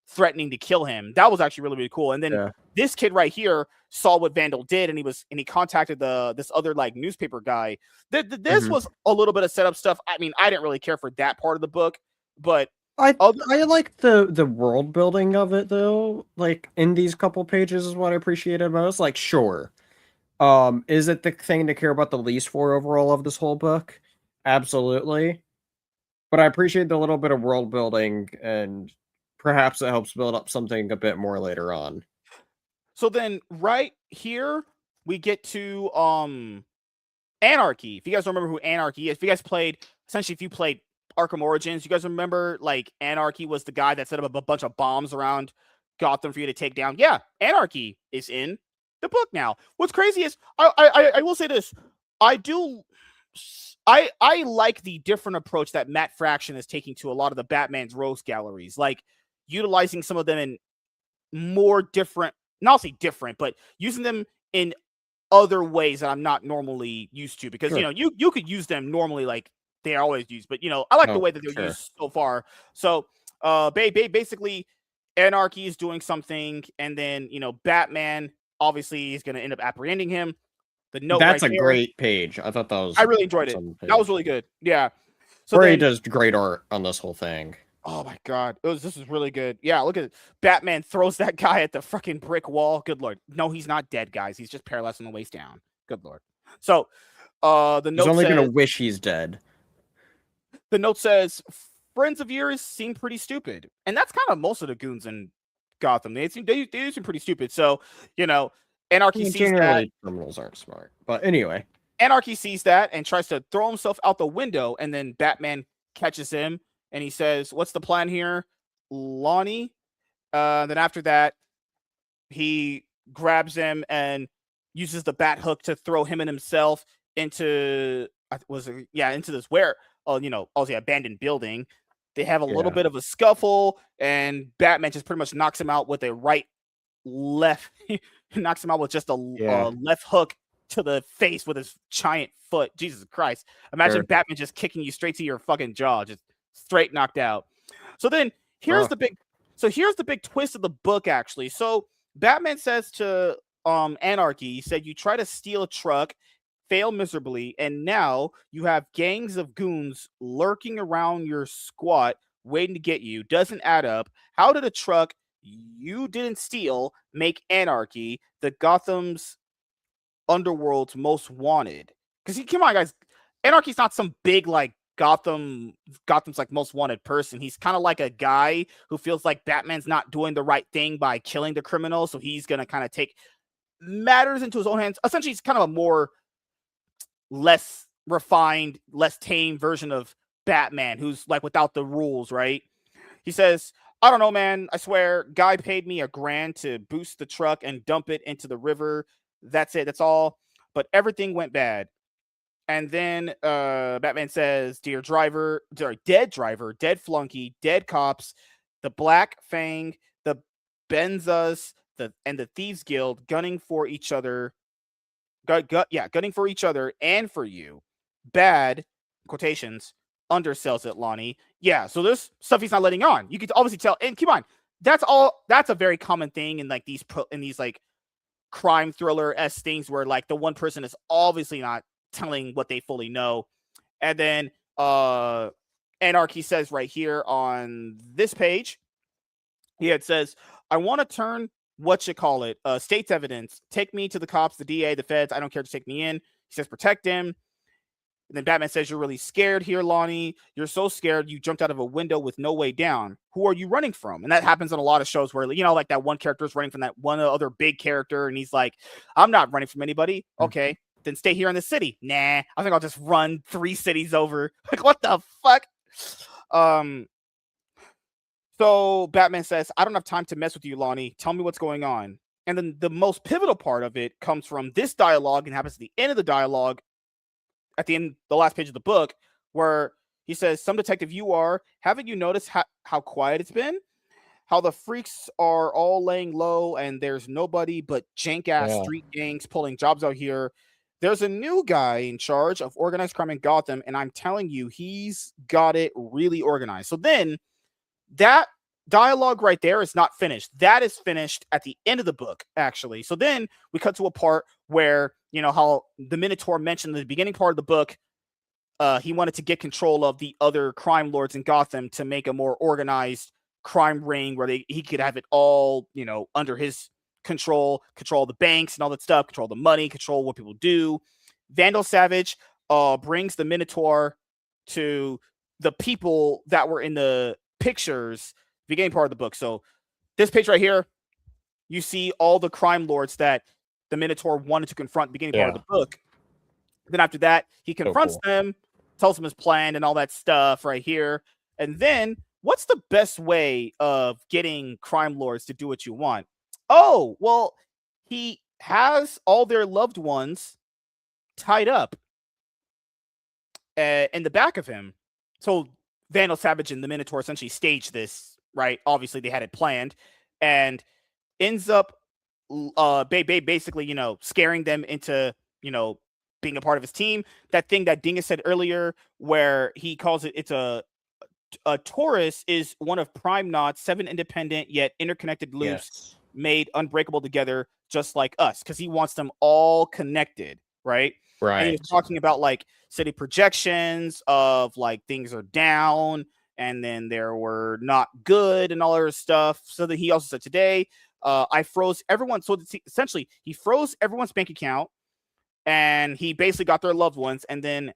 threatening to kill him. That was actually really, really cool. And then this kid right here saw what Vandal did and he contacted this other like newspaper guy. This was a little bit of setup stuff. I mean, I didn't really care for that part of the book, but I like the world building of it though. Like in these couple pages is what I appreciated most. Like, sure. Is it the thing to care about the least for overall of this whole book? Absolutely. But I appreciate the little bit of world building, and perhaps it helps build up something a bit more later on. So then right here, we get to Anarchy. If you guys remember who Anarchy is, if you played Arkham Origins, you guys remember like Anarchy was the guy that set up a bunch of bombs around Gotham for you to take down. Yeah, Anarchy is in the book now. What's crazy is I will say this. I like the different approach that Matt Fraction is taking to a lot of the Batman's Rogues galleries, like utilizing some of them in more different, not say different, but using them in other ways that I'm not normally used to, because Sure. you could use them normally like they are always used, but I like the way that they're sure. used so far. So basically Anarchy is doing something, and then Batman obviously is going to end up apprehending him. The note That's right a there, great page. I thought that was. I really enjoyed it. awesome That was page. really good. Yeah. So Corey then, does great art on this whole thing. oh my god, this is really good. Yeah, look at it. Batman throws that guy at the fucking brick wall. Good lord. No, he's not dead, guys. He's just paralyzed from the waist down. Good lord. So the He's note only says, gonna wish he's dead. the note says, friends of yours seem pretty stupid. And that's kind of most of the goons in Gotham. They seem pretty stupid. So, Anarchy sees that. Generally, criminals aren't smart. But anyway. Anarchy sees that and tries to throw himself out the window, and then Batman catches him and he says, "What's the plan here, Lonnie?" Then after that, he grabs him and uses the bat hook to throw him and himself into into this obviously abandoned building. They have a little bit of a scuffle, and Batman just pretty much knocks him out with a left knocks him out with just a left hook to the face with his giant foot. Jesus Christ. Imagine Batman just kicking you straight to your fucking jaw, just straight knocked out. So then here's the big twist of the book, actually. So Batman says to Anarchy, he said, "You try to steal a truck, fail miserably, and now you have gangs of goons lurking around your squat waiting to get you. Doesn't add up. How did a truck you didn't steal make Anarchy the Gotham's underworld's most wanted?" Because come on, guys, Anarchy's not some big like Gotham's like most wanted person. He's kind of like a guy who feels like Batman's not doing the right thing by killing the criminal, so he's gonna kind of take matters into his own hands. Essentially, he's kind of a less refined, less tame version of Batman, who's like without the rules, right? He says, "I don't know, man. I swear, guy paid me $1,000 to boost the truck and dump it into the river. That's it. That's all. But everything went bad." And then Batman says, dead driver, dead flunky, dead cops, the Black Fang, the Benzas, and the Thieves Guild gunning for each other. Gunning for each other and for you. Bad, quotations, undersells it, Lonnie. Yeah, so there's stuff he's not letting on. You could obviously tell. And keep on, that's a very common thing in like these like crime thriller-esque things where like the one person is obviously not telling what they fully know. And then Anarchy says right here on this page, it says, "I want to turn state's evidence. Take me to the cops, the DA, the feds. I don't care to take me in." He says, "Protect him." And then Batman says, "You're really scared here, Lonnie. You're so scared you jumped out of a window with no way down. Who are you running from?" And that happens on a lot of shows where, like that one character is running from that one other big character. And he's like, "I'm not running from anybody." Okay, then stay here in the city. Nah, I think I'll just run 3 cities over. Like, what the fuck? So Batman says, "I don't have time to mess with you, Lonnie. Tell me what's going on." And then the most pivotal part of it comes from this dialogue and happens at the end of the dialogue, at the end, the last page of the book, where he says, "Some detective you are. Haven't you noticed how quiet it's been? How the freaks are all laying low and there's nobody but jank-ass street gangs pulling jobs out here. There's a new guy in charge of organized crime in Gotham, and I'm telling you, he's got it really organized." So then that dialogue right there is not finished. That is finished at the end of the book, actually. So then we cut to a part where, how the Minotaur mentioned in the beginning part of the book, he wanted to get control of the other crime lords in Gotham to make a more organized crime ring where he could have it all, under his control the banks and all that stuff, control the money, control what people do. Vandal Savage brings the Minotaur to the people that were in the pictures, beginning part of the book. So this page right here, you see all the crime lords that the Minotaur wanted to confront, beginning part of the book. Then after that, he confronts them, tells them his plan and all that stuff right here. And then what's the best way of getting crime lords to do what you want? Oh, well, he has all their loved ones tied up in the back of him. So Vandal Savage and the Minotaur essentially staged this, right? Obviously, they had it planned, and ends up basically, scaring them into, being a part of his team. That thing that Dingus said earlier, where he calls it's a Taurus is one of Prime Knot's 7 independent yet interconnected loops made unbreakable together, just like us, because he wants them all connected, right? Right. And he was talking about like city projections of like things are down and then there were not good and all other stuff. So that he also said today, I froze everyone. So essentially, he froze everyone's bank account and he basically got their loved ones. And then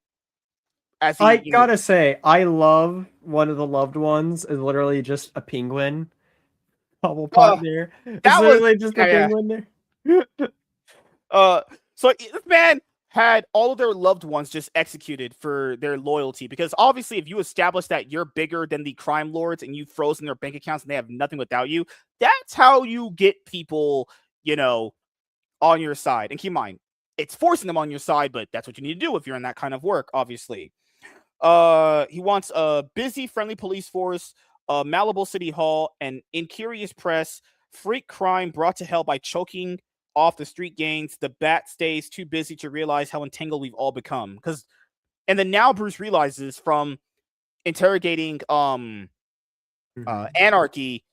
as I gotta say, I love one of the loved ones is literally just a penguin. Bubble pot there. It's literally just a penguin there. So this man had all of their loved ones just executed for their loyalty, because obviously if you establish that you're bigger than the crime lords and you've frozen their bank accounts and they have nothing without you, that's how you get people, on your side. And keep in mind, it's forcing them on your side, but that's what you need to do if you're in that kind of work, obviously. He wants a busy, friendly police force, Malibu City Hall, and incurious press, freak crime brought to hell by choking off the street gangs. The bat stays too busy to realize how entangled we've all become. And then now Bruce realizes from interrogating Anarchy,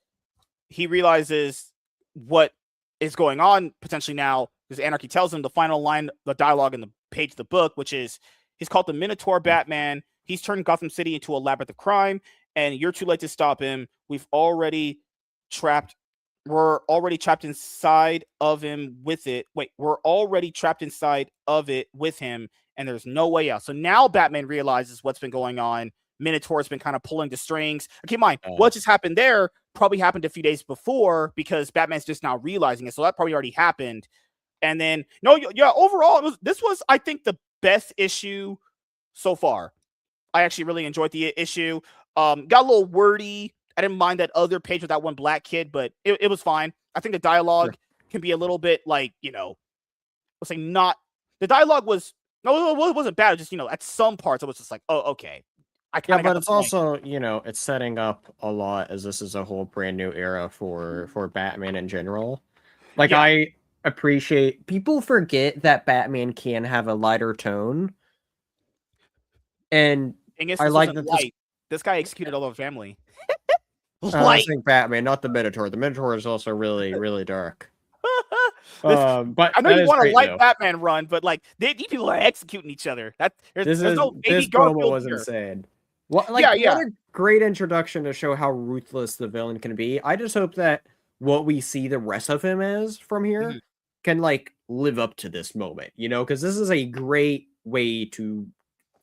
he realizes what is going on potentially now, because Anarchy tells him the final line, the dialogue in the page of the book, which is he's called the Minotaur Batman. He's turned Gotham City into a labyrinth of crime, and you're too late to stop him. We're already trapped inside of him with it. We're already trapped inside of it with him, and there's no way out. So now Batman realizes what's been going on. Minotaur's been kind of pulling the strings. Keep in mind, what just happened there probably happened a few days before, because Batman's just now realizing it. So that probably already happened. And then, overall, this was, I think, the best issue so far. I actually really enjoyed the issue. Got a little wordy. I didn't mind that other page with that one black kid, but it was fine. I think the dialogue can be a little bit like, let's say not. The dialogue it wasn't bad. Just, at some parts, it was just like, oh, okay. But it's also, it's setting up a lot, as this is a whole brand new era for Batman in general. Like, I appreciate, people forget that Batman can have a lighter tone. And I like that this guy executed all of family. I think Batman, not the Minotaur. The Minotaur is also really, really dark. But I know you want a light Batman run, but like these people are executing each other. This promo was insane. What a great introduction to show how ruthless the villain can be. I just hope that what we see the rest of him as from here can live up to this moment, because this is a great way to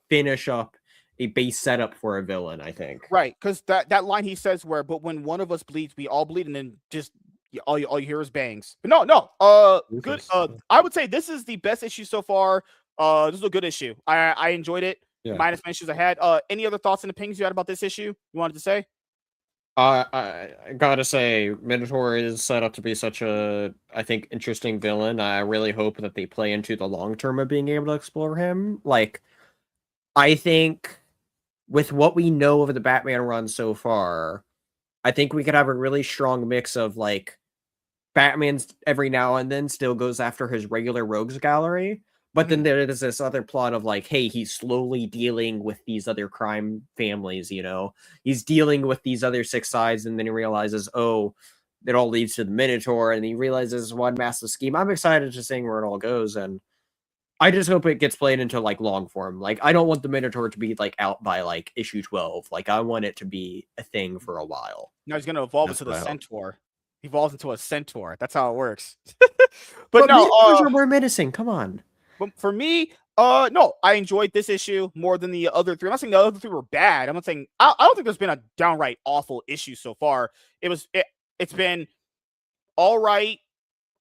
finish up a base setup for a villain, I think. Right, because that line he says but when one of us bleeds, we all bleed, and then just all you hear is bangs. But no, good. I would say this is the best issue so far. This is a good issue. I enjoyed it. Yeah. Minus my issues I had. Any other thoughts and opinions you had about this issue you wanted to say? I gotta say, Minotaur is set up to be such a, I think, interesting villain. I really hope that they play into the long term of being able to explore him. I think with what we know of the Batman run so far, I think we could have a really strong mix of Batman's every now and then still goes after his regular rogues gallery. But then there is this other plot of hey, he's slowly dealing with these other crime families, He's dealing with these other 6 sides, and then he realizes, oh, it all leads to the Minotaur, and he realizes one massive scheme. I'm excited to see where it all goes, and I just hope it gets played into long form. I don't want the Minotaur to be out by issue 12. I want it to be a thing for a while. No, he's gonna evolve into the Centaur. He evolves into a Centaur. That's how it works. but no, Minotaurs are more menacing. Come on. For me, no, I enjoyed this issue more than the other 3. I'm not saying the other 3 were bad. I'm not saying I don't think there's been a downright awful issue so far. It's been all right.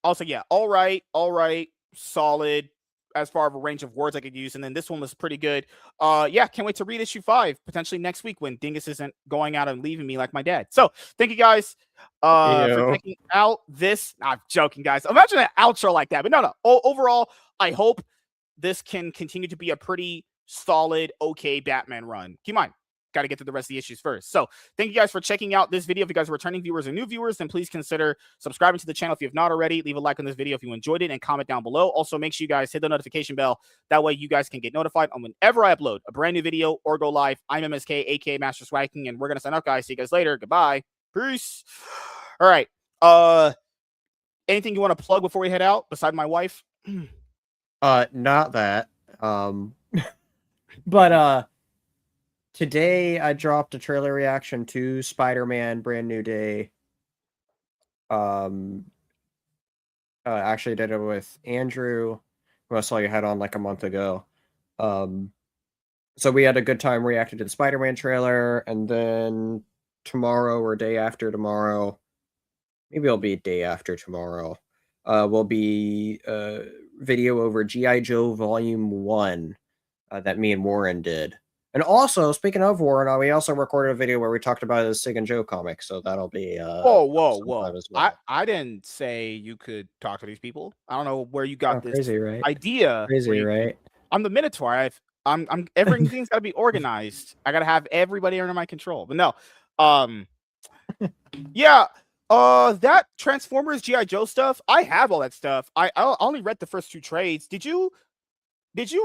I'll say all right, solid as far as a range of words I could use. And then this one was pretty good. Can't wait to read issue 5 potentially next week when Dingus isn't going out and leaving me like my dad. So thank you guys for checking out this. I'm joking, guys. Imagine an outro like that, but no. Overall, I hope this can continue to be a pretty solid, okay Batman run. Keep in mind, got to get to the rest of the issues first. So thank you guys for checking out this video. If you guys are returning viewers or new viewers, then please consider subscribing to the channel if you have not already. Leave a like on this video if you enjoyed it and comment down below. Also, make sure you guys hit the notification bell. That way you guys can get notified on whenever I upload a brand new video or go live. I'm MSK, aka Master Swacking, and we're going to sign out, guys. See you guys later. Goodbye. Peace. All right. Anything you want to plug before we head out beside my wife? Not that. But today I dropped a trailer reaction to Spider-Man Brand New Day. Actually did it with Andrew, who I saw you had on like a month ago. So we had a good time reacting to the Spider-Man trailer, and then tomorrow or day after tomorrow, maybe it'll be day after tomorrow, will be a video over G.I. Joe Volume 1 that me and Warren did. And also, speaking of Warren, we also recorded a video where we talked about the Sig and Joe comic, so that'll be whoa. as well. I didn't say you could talk to these people. I don't know where you got this crazy, right? idea. Crazy, right? I'm the Minotaur. I'm everything's got to be organized. I got to have everybody under my control. But no, yeah, that Transformers G.I. Joe stuff, I have all that stuff. I only read the first 2 trades. Did you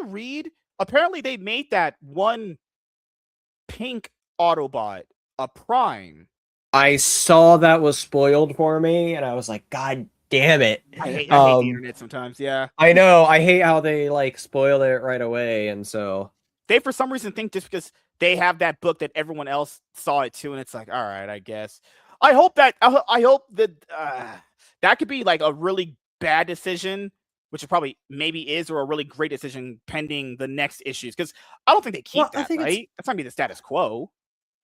read? Apparently they made that one pink Autobot a Prime. I saw that was spoiled for me, and I was like, God damn it. I hate the internet sometimes, yeah. I know. I hate how they like spoil it right away, and so they for some reason think just because they have that book that everyone else saw it too, and it's like, all right, I guess. I hope that that could be like a really bad decision, which it probably maybe is, or a really great decision pending the next issues. Because I don't think they keep that, right? That's not be the status quo.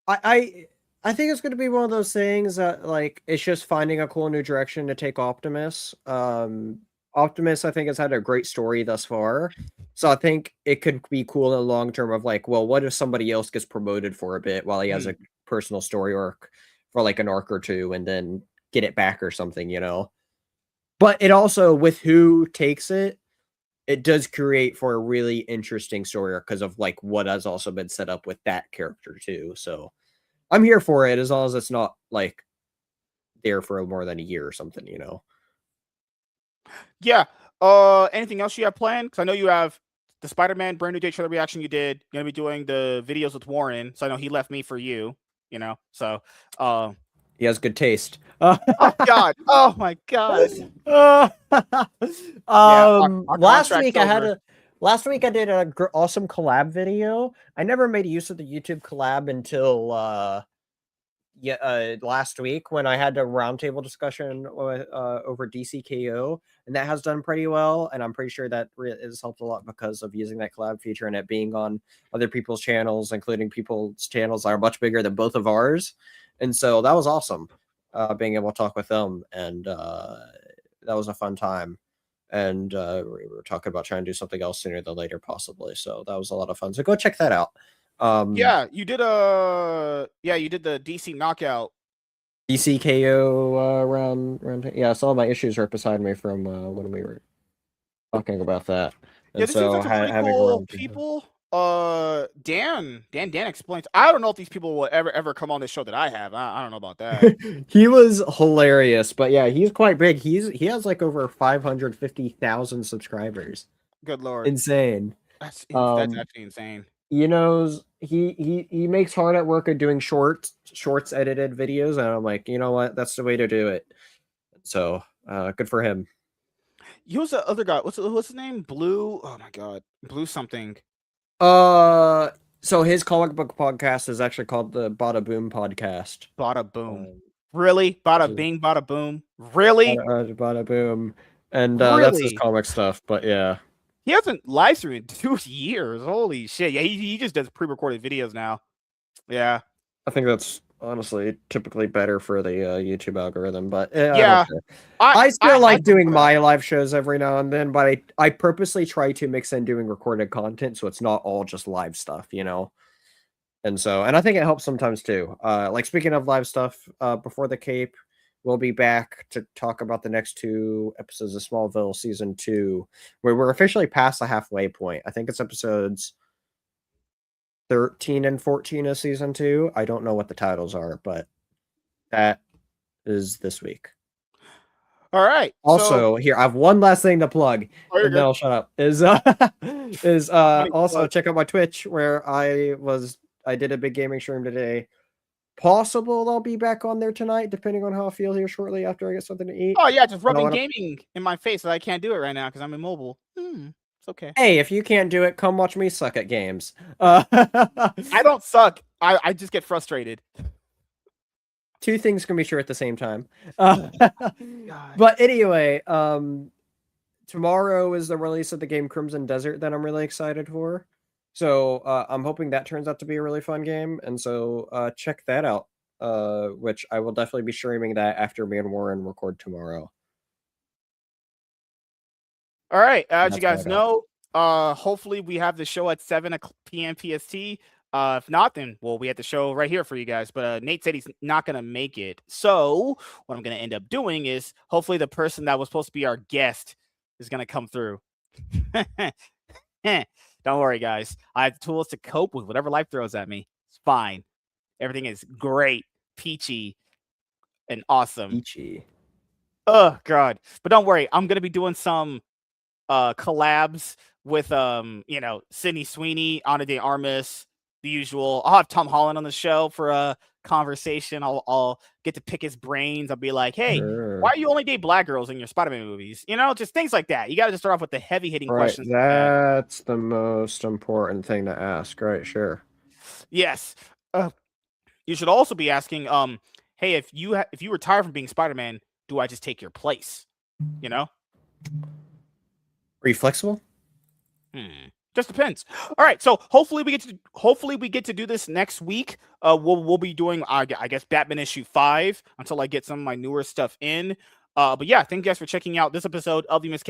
I think it's going to be one of those things that like it's just finding a cool new direction to take Optimus. Optimus, I think, has had a great story thus far, so I think it could be cool in the long term of like, well, what if somebody else gets promoted for a bit while he has a personal story arc for like an arc or 2, and then get it back or something, you know? But it also, with who takes it, it does create for a really interesting story arc because of like what has also been set up with that character too. So I'm here for it as long as it's not like there for more than a year or something, you know? Yeah. Anything else you have planned? Because I know you have the Spider-Man Brand New Day trailer reaction you did. You're gonna be doing the videos with Warren, so I know he left me for you. You know, so he has good taste. Oh God! Oh my God! Last week I did an awesome collab video. I never made use of the YouTube collab until last week when I had a roundtable discussion over DCKO, and that has done pretty well. And I'm pretty sure that has helped a lot because of using that collab feature and it being on other people's channels, including people's channels that are much bigger than both of ours. And so that was awesome, being able to talk with them, and that was a fun time. And we were talking about trying to do something else sooner than later, possibly. So that was a lot of fun. So go check that out. Yeah, you did the DC knockout. DCKO round. Yeah, I saw my issues right beside me from when we were talking about that. And yeah, this so seems like some pretty cool people. Dan explains. I don't know if these people will ever come on this show that I have. I don't know about that. He was hilarious, but yeah, he's quite big. He has like over 550,000 subscribers. Good Lord, insane. That's actually insane. You know, he makes hard at work at doing shorts edited videos, and I'm like, you know what, that's the way to do it. So good for him. Who's the other guy? What's his name? Blue. Oh my God, Blue something. So his comic book podcast is actually called the Bada Boom Podcast. Bada Boom. Really? Bada Bing, Bada Boom. Really? Bada Boom. And really? That's his comic stuff, but yeah. He hasn't live streamed in 2 years. Holy shit. Yeah, he just does pre-recorded videos now. Yeah. I think that's honestly typically better for the YouTube algorithm, but yeah. I still like doing my live shows every now and then, but I purposely try to mix in doing recorded content so it's not all just live stuff, you know? And I think it helps sometimes too. Like speaking of live stuff, before the Cape, we'll be back to talk about the next 2 episodes of Smallville Season 2, where we're officially past the halfway point. I think it's episodes 13 and 14 of season 2. I don't know what the titles are, but that is this week. All right. Also, here I have one last thing to plug, you're and then good. I'll shut up. Also check out my Twitch where I did a big gaming stream today. Possible I'll be back on there tonight, depending on how I feel here shortly after I get something to eat. Oh yeah, just rubbing gaming in my face that I can't do it right now because I'm immobile. It's okay. Hey, if you can't do it, come watch me suck at games. I don't suck. I just get frustrated. Two things can be true at the same time. But anyway, tomorrow is the release of the game Crimson Desert that I'm really excited for. So I'm hoping that turns out to be a really fun game. And so check that out, which I will definitely be streaming that after me and Warren record tomorrow. All right. As you guys know, hopefully we have the show at 7 p.m. PST. If not, then we have the show right here for you guys. But Nate said he's not going to make it. So what I'm going to end up doing is hopefully the person that was supposed to be our guest is going to come through. Don't worry, guys. I have the tools to cope with whatever life throws at me. It's fine. Everything is great, peachy, and awesome. Peachy. Oh, God. But don't worry. I'm going to be doing some collabs with, Sydney Sweeney, Ana de Armas, the usual. I'll have Tom Holland on the show for a conversation. I'll get to pick his brains. I'll be like, hey, why do you only date black girls in your Spider-Man movies? Just things like that. You got to just start off with the heavy-hitting questions. That's the most important thing to ask, right? Sure. Yes. You should also be asking, hey, if you retire from being Spider-Man, do I just take your place? Are you flexible? Just depends. All right, so hopefully we get to do this next week. We'll be doing I guess Batman issue 5 until I get some of my newer stuff in. But yeah, thank you guys for checking out this episode of the MSK